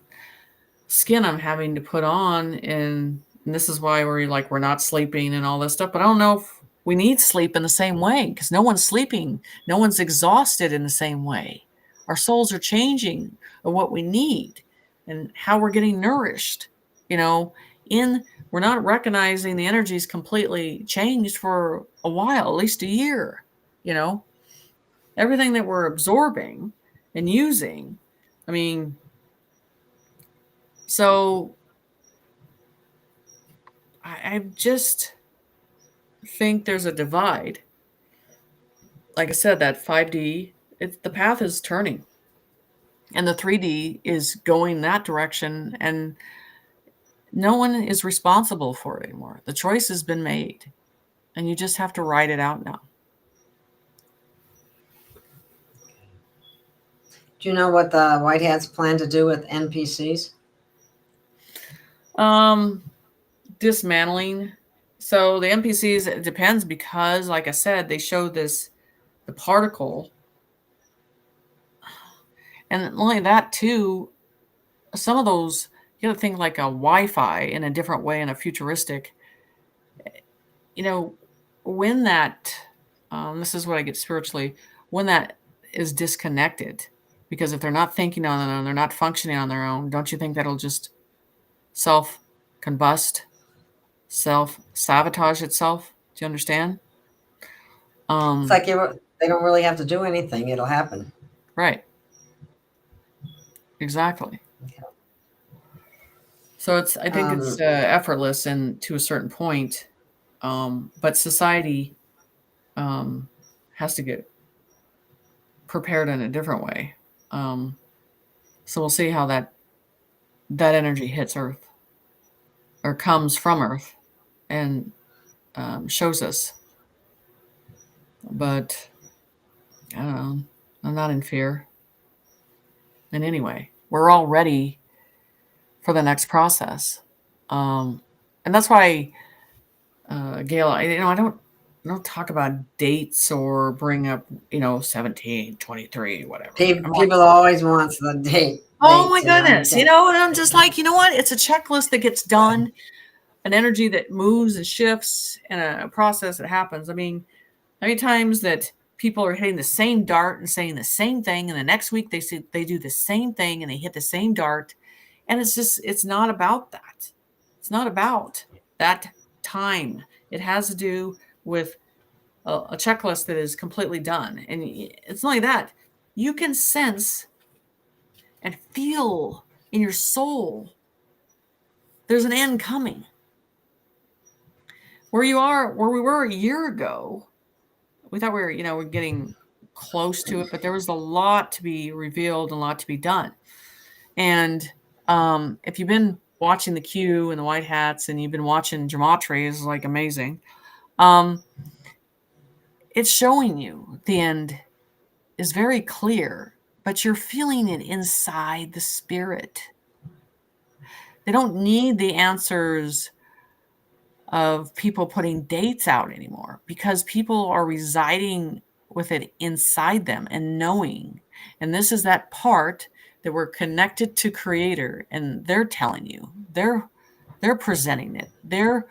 skin I'm having to put on, and this is why we're not sleeping and all this stuff. But I don't know if we need sleep in the same way, because no one's sleeping, no one's exhausted in the same way. Our souls are changing of what we need and how we're getting nourished. We're not recognizing the energy's completely changed for a while, at least a year. Everything that we're absorbing and using. I mean, so I just think there's a divide. Like I said, that 5D, the path is turning, and the 3D is going that direction, and no one is responsible for it anymore. The choice has been made, and you just have to ride it out now. Do you know what the White Hats plan to do with NPCs? Dismantling. So the NPCs, it depends, because like I said, they show the particle. And not only that too, some of those, you gotta think like a Wi-Fi in a different way, in a futuristic, when that, this is what I get spiritually, when that is disconnected, because if they're not thinking on their own, they're not functioning on their own, don't you think that'll just self-combust, self-sabotage itself? Do you understand? It's like they don't really have to do anything. It'll happen. Right. Exactly. So I think it's effortless, and to a certain point, but society has to get prepared in a different way. So we'll see how that energy hits Earth, or comes from Earth, and shows us. But I don't know. I'm not in fear in any way. We're all ready for the next process, and that's why, Gail, I don't talk about dates or bring up 17, 23, whatever. People always want the date. Oh my goodness. And I'm just like, what? It's a checklist that gets done, an energy that moves and shifts, and a process that happens. I mean, how many times that people are hitting the same dart and saying the same thing, and the next week they do the same thing and they hit the same dart. And it's not about that. It's not about that time. It has to do with a checklist that is completely done. And it's not only that. You can sense and feel in your soul there's an end coming. Where we were a year ago, we thought we were, we're getting close to it, but there was a lot to be revealed and a lot to be done. And if you've been watching the Q and the White Hats, and you've been watching Gematria, is like amazing. It's showing you the end is very clear, but you're feeling it inside the spirit. They don't need the answers of people putting dates out anymore, because people are residing with it inside them and knowing. And this is that part that we're connected to Creator, and they're telling you, they're presenting it, they're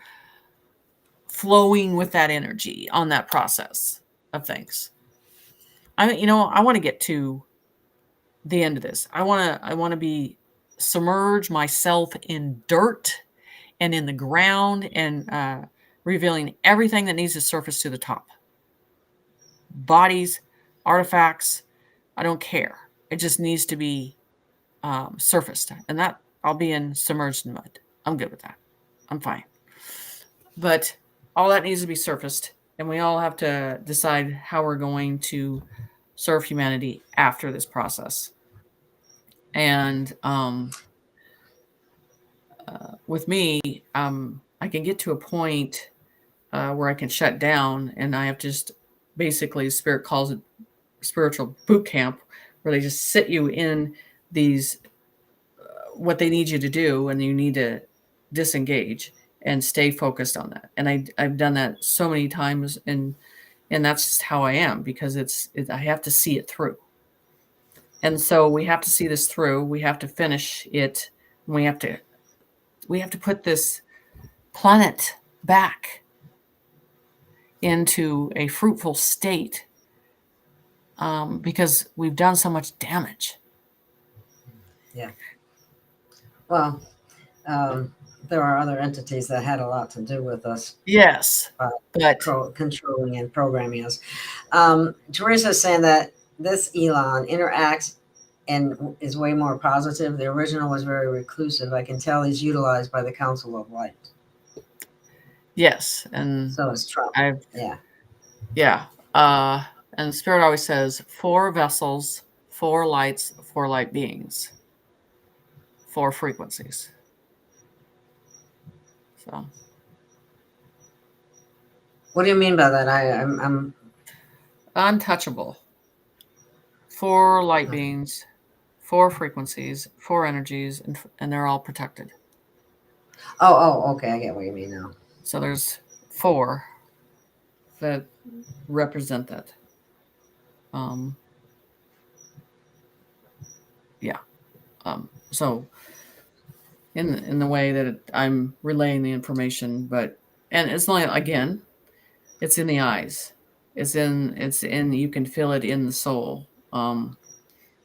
flowing with that energy on that process of things. I want to get to the end of this. I want to be submerge myself in dirt and in the ground, and revealing everything that needs to surface to the top. Bodies, artifacts, I don't care. It just needs to be surfaced, and that I'll be in submerged in mud. I'm good with that. I'm fine. But all that needs to be surfaced, and we all have to decide how we're going to serve humanity after this process. And with me, I can get to a point where I can shut down, and I have just basically, Spirit calls it spiritual boot camp, where they just sit you in these what they need you to do, and you need to disengage and stay focused on that. And I've done that so many times, and that's just how I am, because I have to see it through. And so we have to see this through. We have to finish it We have to put this planet back into a fruitful state, because we've done so much damage. Yeah. Well, there are other entities that had a lot to do with us. Yes, but Controlling and programming us. Teresa is saying that this Elon interacts and is way more positive. The original was very reclusive. I can tell he's utilized by the Council of Light. yes, and so is Trump. Yeah. And Spirit always says 4 vessels, 4 lights, 4 light beings, 4 frequencies. So. What do you mean by that? I'm untouchable. 4 light beings, 4 frequencies, 4 energies, and they're all protected. Oh, okay. I get what you mean now. So there's 4 that represent that. Yeah. So in the way that I'm relaying the information, and it's only, again, it's in the eyes. It's in you can feel it in the soul.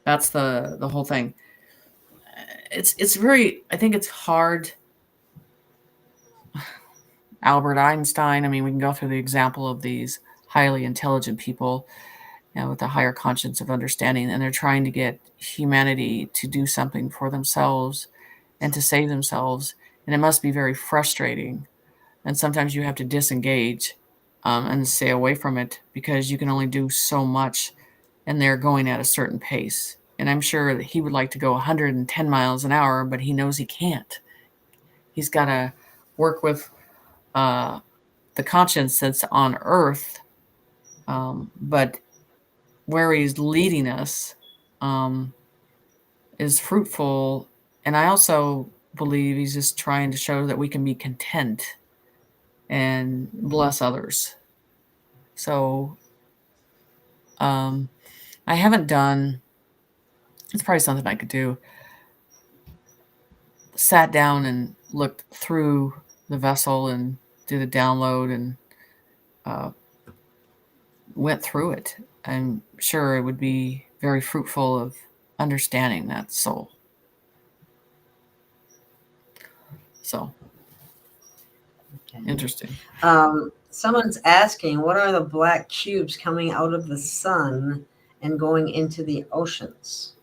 That's the whole thing. It's very, I think it's hard. Albert Einstein, I mean, we can go through the example of these highly intelligent people, with a higher conscience of understanding, and they're trying to get humanity to do something for themselves and to save themselves. And it must be very frustrating. And sometimes you have to disengage and stay away from it, because you can only do so much, and they're going at a certain pace. And I'm sure that he would like to go 110 miles an hour, but he knows he can't. He's got to work with the conscience that's on Earth, but where he's leading us is fruitful. And I also believe he's just trying to show that we can be content and bless others. So I haven't done, it's probably something I could do, sat down and looked through the vessel and did a download and went through it. I'm sure it would be very fruitful of understanding that soul. So, interesting. Someone's asking, what are the black cubes coming out of the sun and going into the oceans?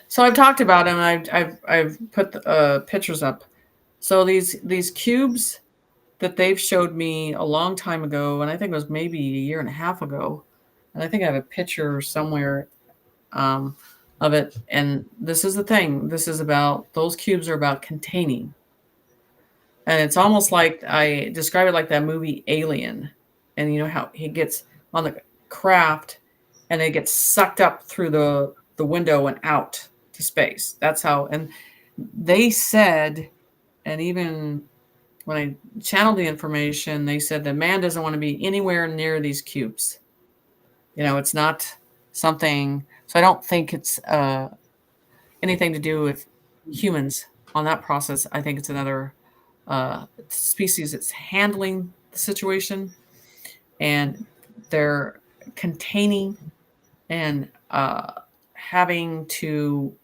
So I've talked about them. I've put pictures up. So these cubes that they've showed me a long time ago, and I think it was maybe a year and a half ago, and I think I have a picture somewhere of it. And this is the thing. This is about, those cubes are about containing. And it's almost like, I describe it like that movie Alien. And you know how he gets on the craft and it gets sucked up through the window and out to space. That's how, and they said, and even when I channeled the information, they said that man doesn't want to be anywhere near these cubes. It's not something, so I don't think it's anything to do with humans on that process. I think it's another species that's handling the situation, and they're containing and having to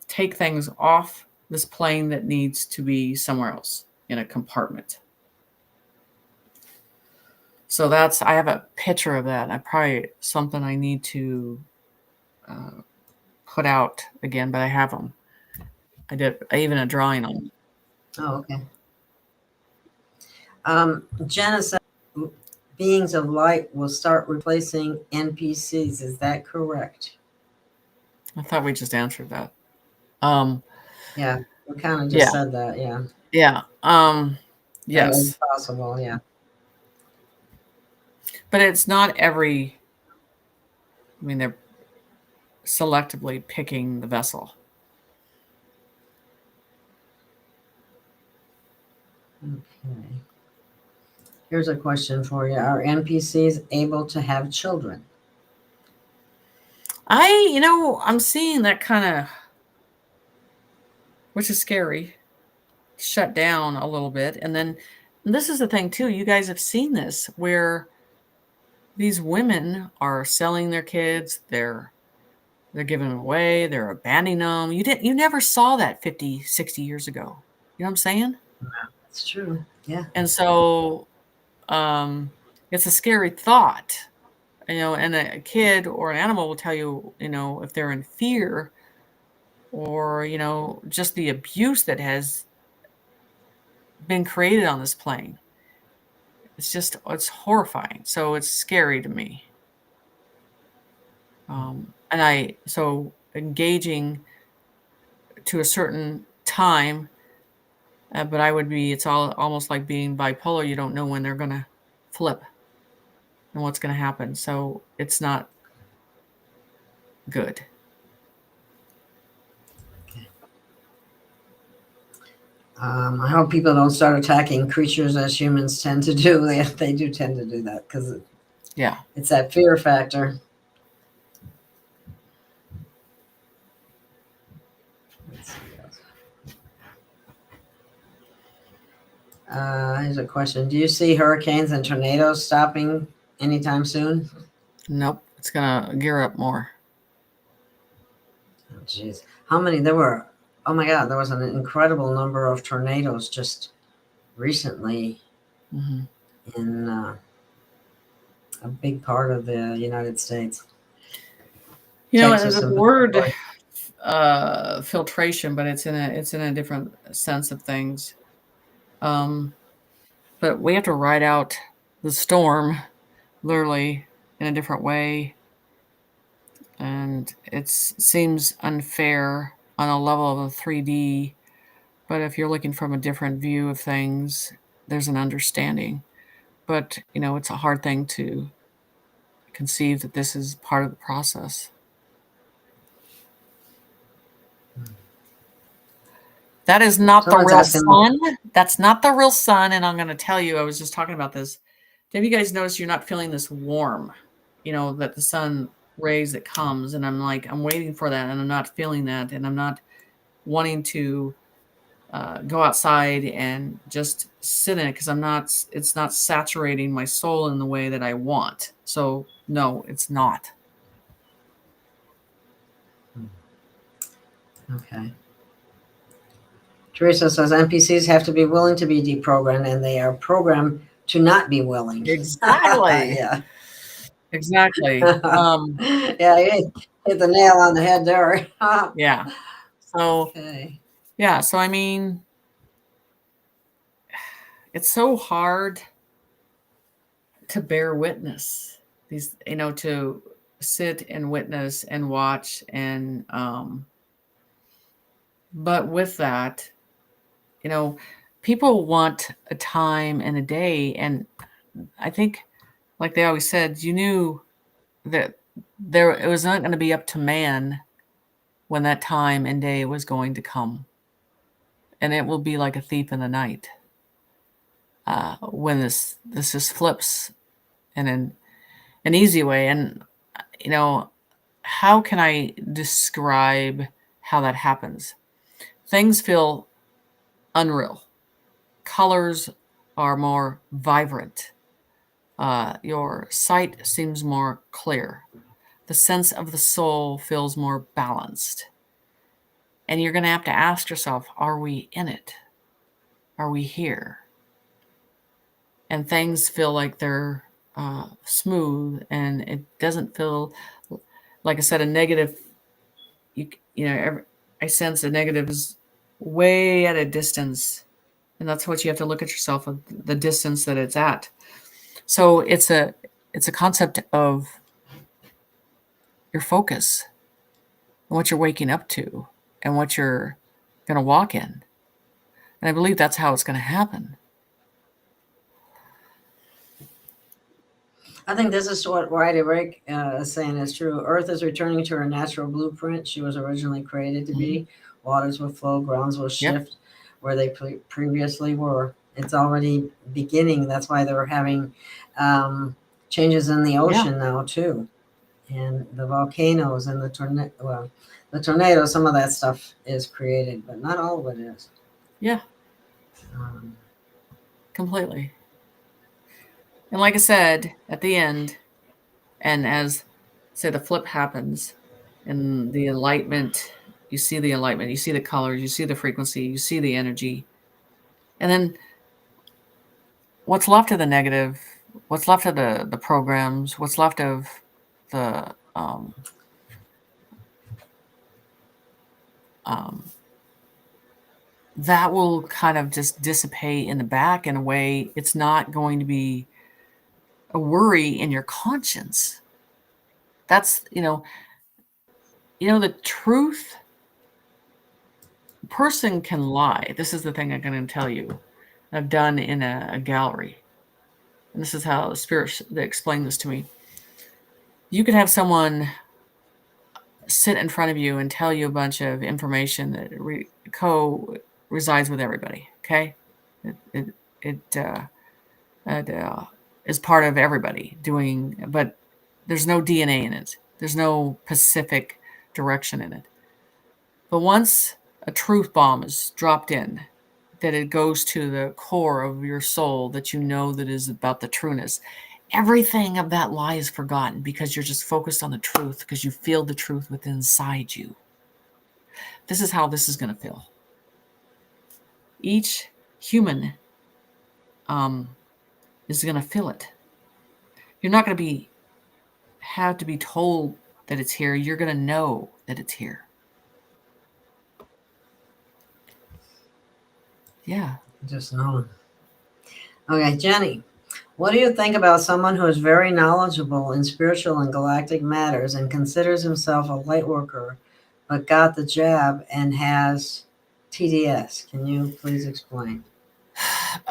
take things off this plane that needs to be somewhere else in a compartment. So I have a picture of that. I probably something I need to put out again, but I have them. I even a drawing on them. Oh, okay. Jenna said beings of light will start replacing NPCs. Is that correct? I thought we just answered that. Yeah, we kind of just said that. Yeah. Yeah. Yes. It's possible. Yeah. But it's not every. I mean, they're selectively picking the vessel. Okay. Here's a question for you. Are NPCs able to have children? I'm seeing that kind of which is scary, shut down a little bit. And then this is the thing too, you guys have seen this where these women are selling their kids, they're giving them away, they're abandoning them. You never saw that 50, 60 years ago. You know what I'm saying? That's true. Yeah. And so it's a scary thought, and a kid or an animal will tell you, if they're in fear or, just the abuse that has been created on this plane. It's horrifying. So it's scary to me. So engaging to a certain time, but it's almost like being bipolar. You don't know when they're going to flip and what's going to happen. So it's not good. I hope people don't start attacking creatures as humans tend to do. They do tend to do that because it's that fear factor. Let's see. Here's a question. Do you see hurricanes and tornadoes stopping anytime soon? Nope. It's going to gear up more. Oh, geez. How many? There were, oh my God, there was an incredible number of tornadoes just recently in a big part of the United States. There's a word filtration, but it's in a different sense of things. But we have to ride out the storm literally in a different way. And it seems unfair on a level of a 3D. But if you're looking from a different view of things, there's an understanding. But, it's a hard thing to conceive that this is part of the process. That is not the real sun. That's not the real sun. And I'm going to tell you, I was just talking about this. Have you guys noticed you're not feeling this warm, that the sun rays that comes? And I'm waiting for that. And I'm not feeling that. And I'm not wanting to go outside and just sit in it because it's not saturating my soul in the way that I want. So no, it's not. Okay. Teresa says NPCs have to be willing to be deprogrammed, and they are programmed to not be willing. Exactly. Yeah. Exactly. Yeah, you hit the nail on the head there. Yeah. So, yeah. So, I mean, it's so hard to bear witness these, to sit and witness and watch and, but with that, people want a time and a day. And I think, like they always said, you knew that it was not going to be up to man when that time and day was going to come. And it will be like a thief in the night when this just flips in an easy way. And, how can I describe how that happens? Things feel unreal. Colors are more vibrant. Your sight seems more clear. The sense of the soul feels more balanced. And you're going to have to ask yourself, are we in it? Are we here? And things feel like they're smooth, and it doesn't feel, like I said, a negative. I sense a negative is way at a distance. And that's what you have to look at yourself, of the distance that it's at. So it's a concept of your focus and what you're waking up to and what you're going to walk in. And I believe that's how it's going to happen. I think this is what Whitey Rick is saying is true. Earth is returning to her natural blueprint she was originally created to be. Waters will flow, grounds will shift where they previously were. It's already beginning. That's why they're having changes in the ocean now too. and the volcanoes and the tornadoes, some of that stuff is created, but not all of it is. Yeah, Um, completely. And like I said, at the end, and as say the flip happens, and the enlightenment, you see the enlightenment, you see the colors, you see the frequency, you see the energy, and then what's left of the negative, what's left of the programs, what's left of the that will kind of just dissipate in the back in a way. It's not going to be a worry in your conscience. That's the truth. A person can lie. This is the thing I'm going to tell you. I've done in a gallery, and this is how the spirit explained this to me. You could have someone sit in front of you and tell you a bunch of information that resides with everybody. Okay, it is part of everybody doing, but there's no DNA in it. There's no specific direction in it. But once a truth bomb is dropped in, that it goes to the core of your soul, that you know that is about the trueness, everything of that lie is forgotten because you're just focused on the truth, because you feel the truth within inside you. This is how this is going to feel. Each human is going to feel it. You're not going to have to be told that it's here. You're going to know that it's here. Yeah. just knowing. Okay, Jenny, what do you think about someone who is very knowledgeable in spiritual and galactic matters and considers himself a light worker, but got the jab and has TDS? Can you please explain?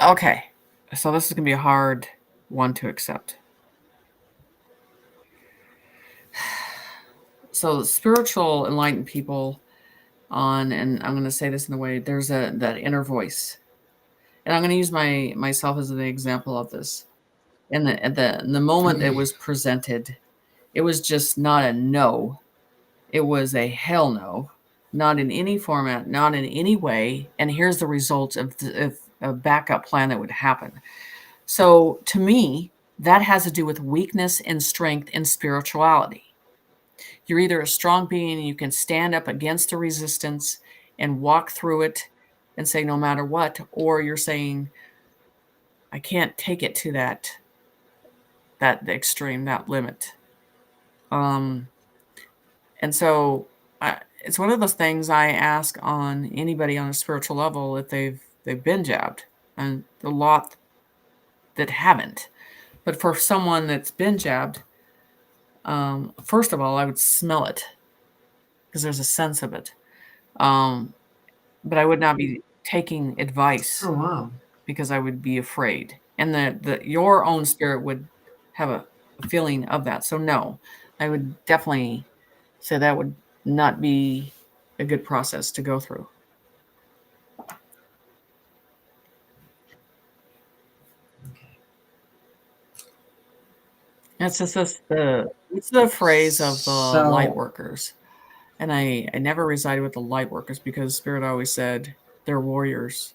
Okay. So this is going to be a hard one to accept. So spiritual enlightened people and I'm going to say this in a way, there's that inner voice. And I'm going to use myself as an example of this. In the moment it was presented, it was just not a no. It was a hell no. Not in any format, not in any way. And here's the result of a backup plan that would happen. So to me, that has to do with weakness and strength in spirituality. You're either a strong being and you can stand up against the resistance and walk through it and say no matter what, or you're saying, I can't take it to that extreme, that limit. And so it's one of those things I ask on anybody on a spiritual level if they've been jabbed, and a lot that haven't. But for someone that's been jabbed, first of all, I would smell it because there's a sense of it. But I would not be taking advice. Oh, wow. Because I would be afraid, and your own spirit would have a feeling of that. So no, I would definitely say that would not be a good process to go through. It's just it's the phrase of the light workers, and I never resided with the light workers because Spirit always said they're warriors.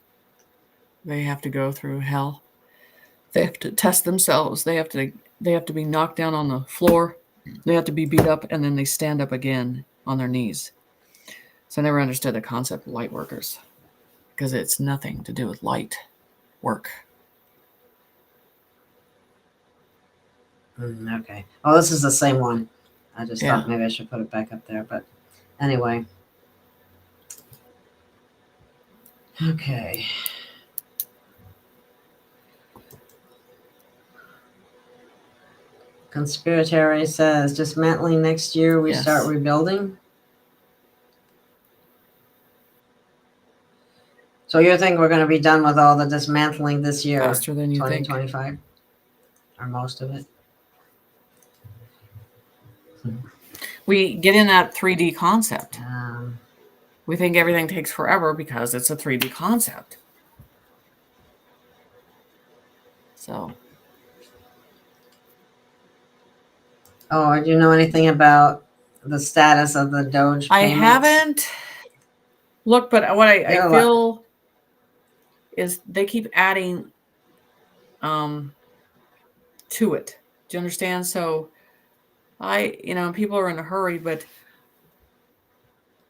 They have to go through hell. They have to test themselves. They have to be knocked down on the floor. They have to be beat up, and then they stand up again on their knees. So I never understood the concept of light workers because it's nothing to do with light work. Okay. Oh, this is the same one. I just thought maybe I should put it back up there, but anyway. Okay. Conspiratary says dismantling next year we start rebuilding. So you think we're going to be done with all the dismantling this year? Faster than you think. 2025? Or most of it? We get in that 3D concept. We think everything takes forever because it's a 3D concept. So. Oh, do you know anything about the status of the Doge I payments? haven't looked, but what I There are a lot. feel is they keep adding to it. Do you understand? So people are in a hurry, but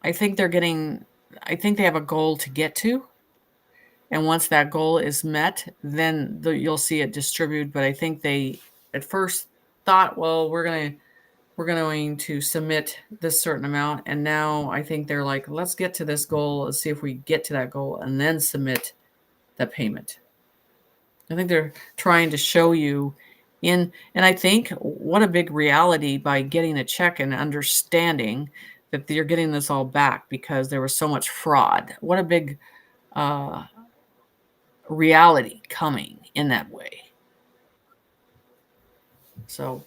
I think I think they have a goal to get to. And once that goal is met, then you'll see it distribute. But I think they at first thought, well, we're going to submit this certain amount. And now I think they're like, let's get to this goal. Let's see if we get to that goal and then submit the payment. I think they're trying to show you and I think what a big reality by getting a check and understanding that you're getting this all back because there was so much fraud. What a big reality coming in that way. So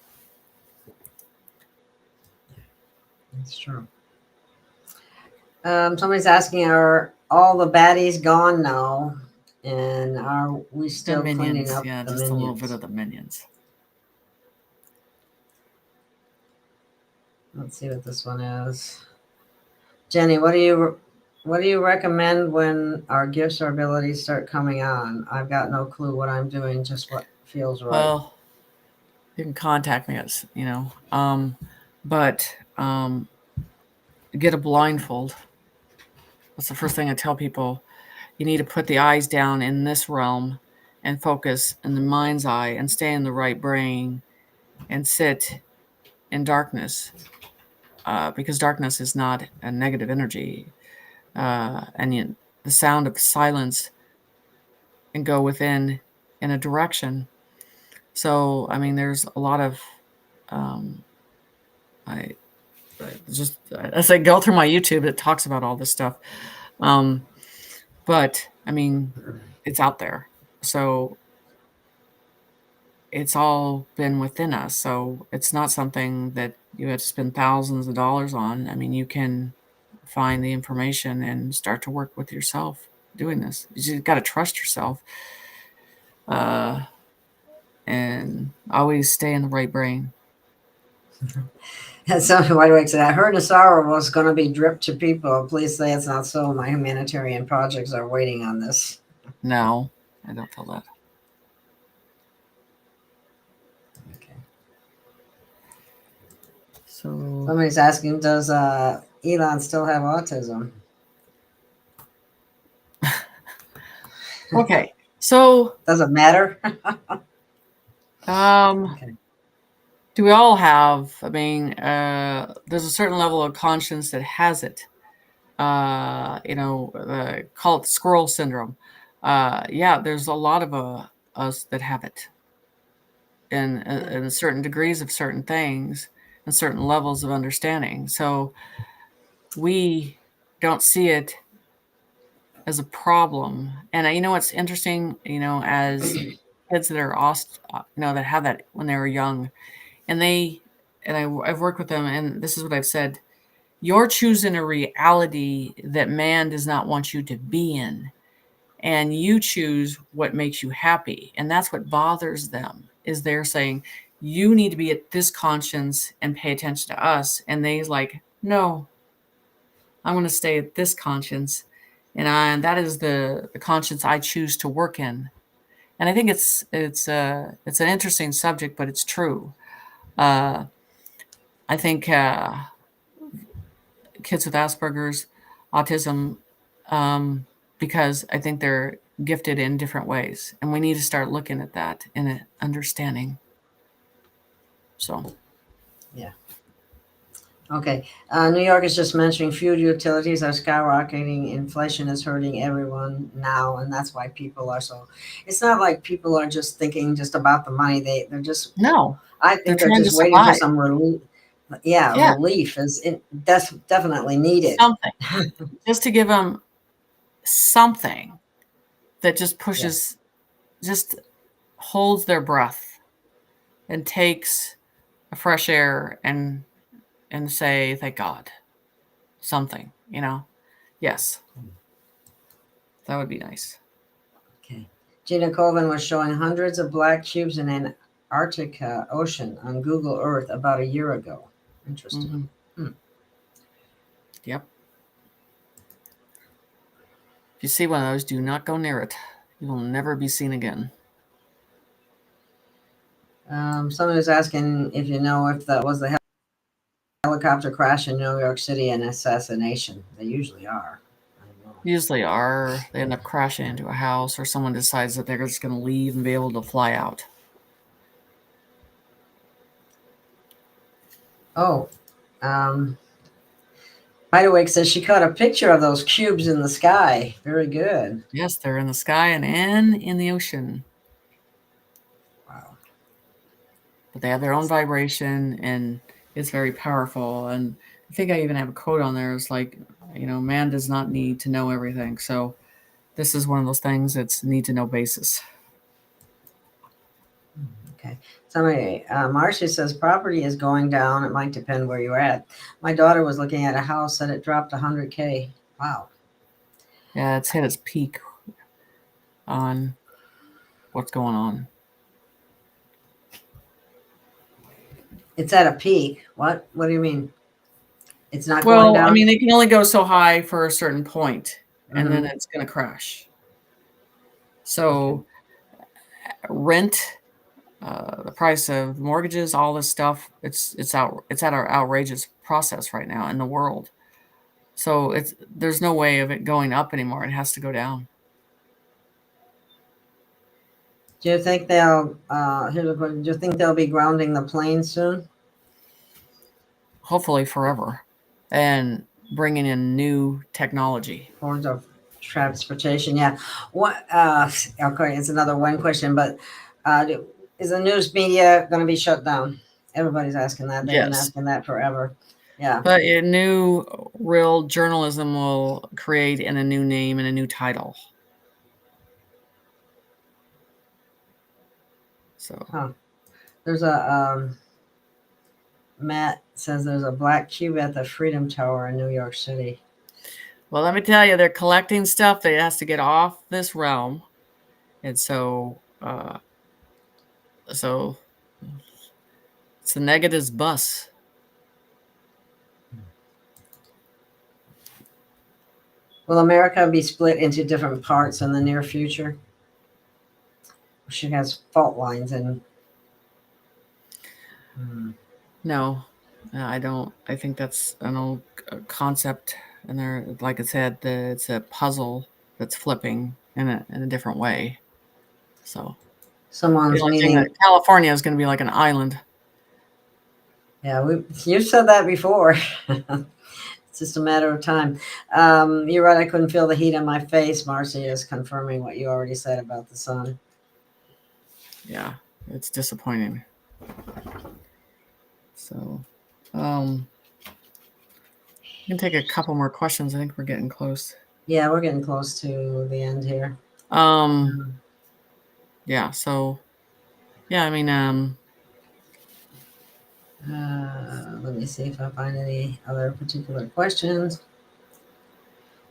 That's true. Somebody's asking, are all the baddies gone now? And are we the still cleaning minions, up yeah, the just a little bit minions? of the minions. Let's see what this one is. Jenny, what do you recommend when our gifts or abilities start coming on? I've got no clue what I'm doing, just what feels right. Well, you can contact me as but get a blindfold. That's the first thing I tell people. You need to put the eyes down in this realm and focus in the mind's eye and stay in the right brain and sit in darkness because darkness is not a negative energy. The sound of silence and go within in a direction. So, I mean, there's a lot of, I just, as I go through my YouTube, it talks about all this stuff. But I mean, it's out there. So it's all been within us. So it's not something that you have to spend thousands of dollars on. I mean, you can find the information and start to work with yourself doing this. You got to trust yourself and always stay in the right brain. And so why do I say, I heard Nasara was going to be dripped to people. Please say it's not so. My humanitarian projects are waiting on this. No, I don't feel that. Okay. So Somebody's asking, does Elon still have autism? okay. So Does it matter? Okay. do we all have? I mean, there's a certain level of conscience that has it. Call it squirrel syndrome. Yeah, there's a lot of us that have it in certain degrees of certain things and certain levels of understanding. So we don't see it as a problem. And what's interesting, as kids that are that have that when they were young, and I've worked with them, and this is what I've said: you're choosing a reality that man does not want you to be in, and you choose what makes you happy, and that's what bothers them. Is they're saying you need to be at this conscience and pay attention to us, and they's like, no, I'm going to stay at this conscience, and that is the conscience I choose to work in. And I think it's an interesting subject, but it's true. I think kids with Asperger's, autism, because I think they're gifted in different ways, and we need to start looking at that in an understanding. So Yeah. Okay. New York is just mentioning fuel utilities are skyrocketing. Inflation is hurting everyone now, and that's why people are so. It's not like people are just thinking just about the money. They're just. no, I they're think they're trying to just waiting for survive. some relief. Yeah, Yeah, relief is that's definitely needed. something just to give them something that just Yeah. pushes, just holds their breath and takes a fresh air and say thank God, something. Yes, that would be nice. Okay. Gina Colvin was showing hundreds of black cubes in Arctic Ocean on Google Earth about a year ago. Interesting. Yep. If you see one of those, do not go near it. You will never be seen again. Someone was asking if you know if that was the helicopter crash in New York City an assassination. They usually are. I don't know. Usually are. They end up crashing into a house, or someone decides that they're just going to leave and be able to fly out. Oh, Wide Awake says she caught a picture of those cubes in the sky. Very good. Yes, they're in the sky and in the ocean. Wow. But they have their own vibration, and it's very powerful. And I think I even have a quote on there. It's like, man does not need to know everything. So this is one of those things that's need to know basis. Okay. Somebody, Marcia says property is going down. It might depend where you're at. My daughter was looking at a house and it dropped 100K. Wow. Yeah, it's hit its peak on what's going on. It's at a peak. What? What do you mean? It's not going down? I mean, it can only go so high for a certain point, and then it's going to crash. So rent, the price of mortgages, all this stuff, it's at our outrageous process right now in the world. So there's no way of it going up anymore. It has to go down. Do you think they'll? Here's a question. Do you think they'll be grounding the plane soon? Hopefully forever, and bringing in new technology. Forms of transportation. Yeah. What? Okay, it's another one question, but is the news media going to be shut down? Everybody's asking that. They've been asking that forever. Yeah. But a new real journalism will create in a new name and a new title. So there's a Matt says there's a black cube at the Freedom Tower in New York City. Well, let me tell you, they're collecting stuff that has to get off this realm, and so it's the negatives bus. Will America be split into different parts in the near future? She has fault lines and. No, I don't. I think that's an old concept, and there, like I said, it's a puzzle that's flipping in a different way. So, someone's meaning California is going to be like an island. Yeah, you said that before. It's just a matter of time. You're right. I couldn't feel the heat on my face. Marcy is confirming what you already said about the sun. Yeah, it's disappointing. So, you can take a couple more questions. I think we're getting close. Yeah, we're getting close to the end here. Yeah. So, yeah. I mean, let me see if I find any other particular questions.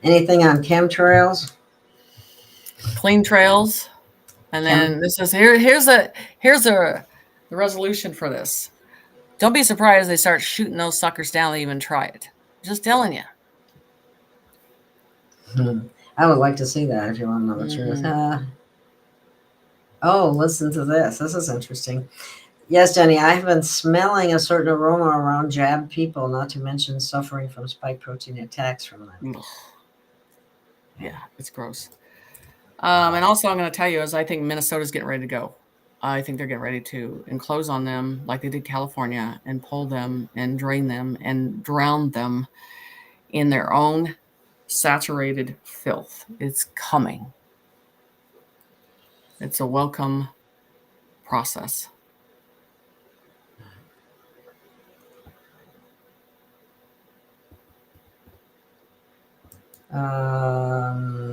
Anything on chemtrails? Clean trails, and then this is here's the resolution for this. Don't be surprised they start shooting those suckers down. They even try it. Just telling you. I would like to see that if you want to know the truth. Oh, listen to this. This is interesting. Yes, Jenny, I have been smelling a certain aroma around jab people, not to mention suffering from spike protein attacks from them. Yeah, it's gross. And also I'm going to tell you is I think Minnesota's getting ready to go. I think they're getting ready to enclose on them like they did California and pull them and drain them and drown them in their own saturated filth. It's coming. It's a welcome process.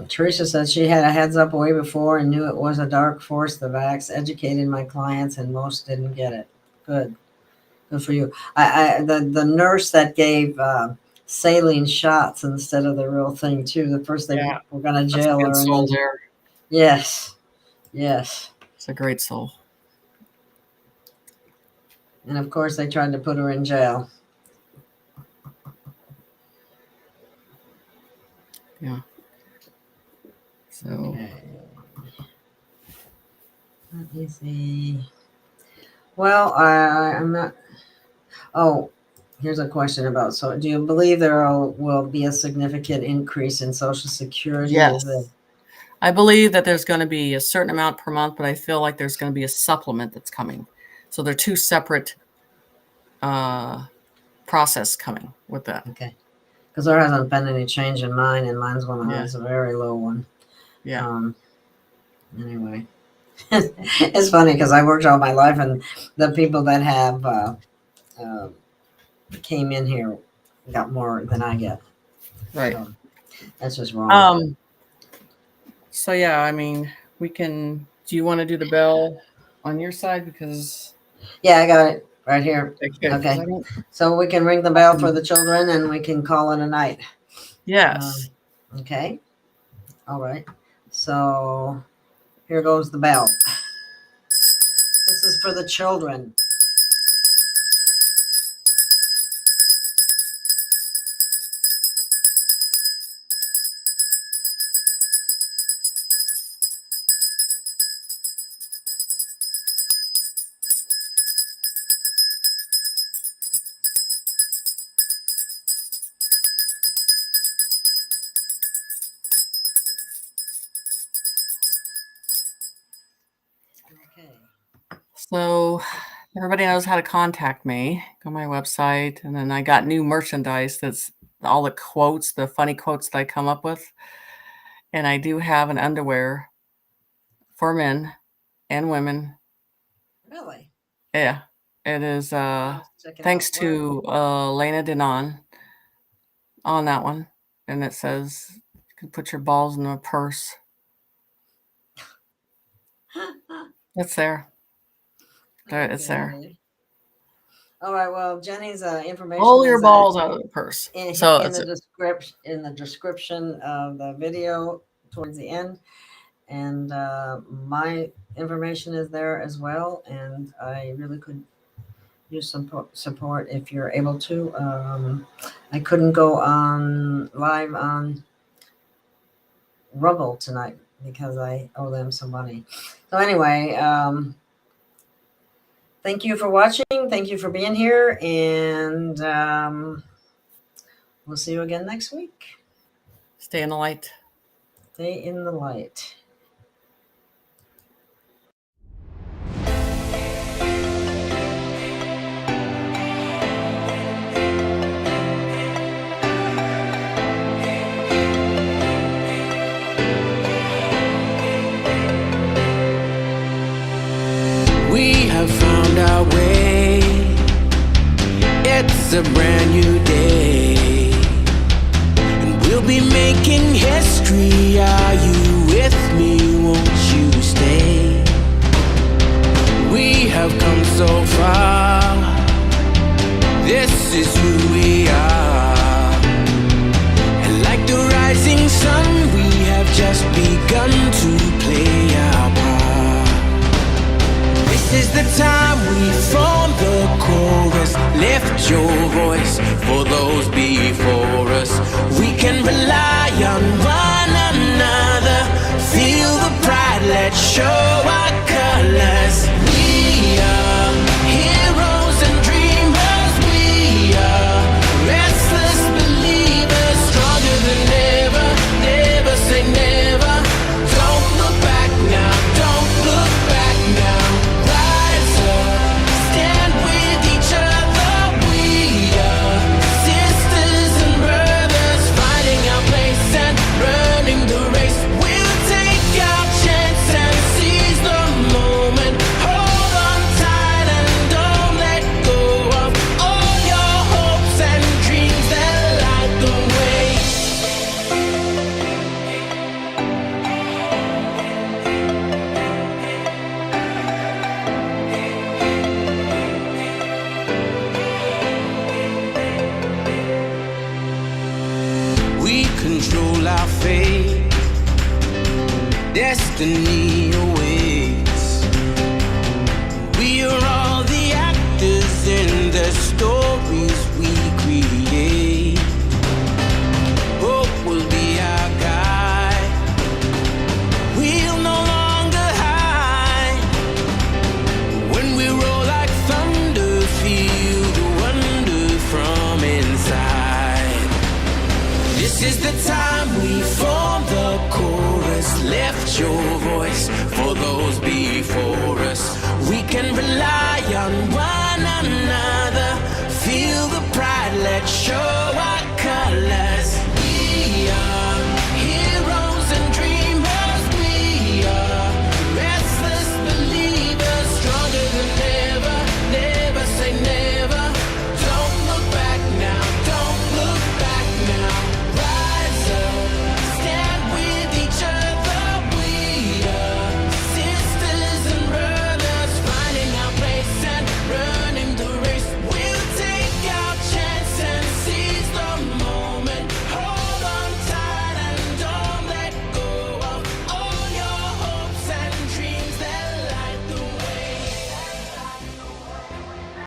Teresa says she had a heads up way before and knew it was a dark force. The vax educated my clients and most didn't get it. Good for you. The nurse that gave saline shots instead of the real thing too. The first they were going to jail her. And then, yes. It's a great soul. And of course, they tried to put her in jail. Yeah. So Okay. Let me see. Well, I'm not. Oh, here's a question about. So, do you believe there will be a significant increase in Social Security? yes, Is it? I believe that there's going to be a certain amount per month, but I feel like there's going to be a supplement that's coming. So they're two separate process coming with that. Okay. Because there hasn't been any change in mine, and mine's one Yeah. that's a very low one. Yeah. Anyway, it's funny because I worked all my life, and the people that have came in here got more than I get. Right. So that's just wrong. So yeah, I mean, we can. Do you want to do the bell on your side? Because Yeah, I got it right here. okay. Okay. So we can ring the bell for the children, and we can call it a night. Yes. Okay. All right. So here goes the bell. This is for the children. Okay. So everybody knows how to contact me. Go to my website, and then I got new merchandise. That's all the quotes, the funny quotes that I come up with, and I do have an underwear for men and women. Really? Yeah, it is. Check it Thanks out. to Lena Denon on that one, and it says you can put your balls in a purse. It's there. It's there. Okay. All right. Well, Jenny's information Pull your is balls out of the purse. in So the description of the video towards the end, and my information is there as well. And I really could use some support if you're able to. I couldn't go on live on Rumble tonight because I owe them some money. So anyway, thank you for watching. Thank you for being here, and we'll see you again next week. stay in the light. Stay in the light. We have found our way. It's a brand new day, and we'll be making history. Are you with me? Won't you stay? We have come so far. This is who we are, and like the rising sun, we have just begun to play our part. This is the time we form the chorus. Lift your voice for those before us. We can rely on one another. Feel the pride, let's show our colors. We are heroes and dreamers. We are restless believers, stronger than ever. Never say never. Don't look back now. Don't look back now. Rise up, stand with each other. We are sisters and brothers, fighting our place and running the race. We'll take our chance and seize the moment. Hold on tight and don't let go of all your hopes and dreams that light the way. We control our fate. Destiny awaits. We are all the actors This is the time we form the chorus. Lift your voice for those before us. We can rely on one another. Feel the pride, let's show our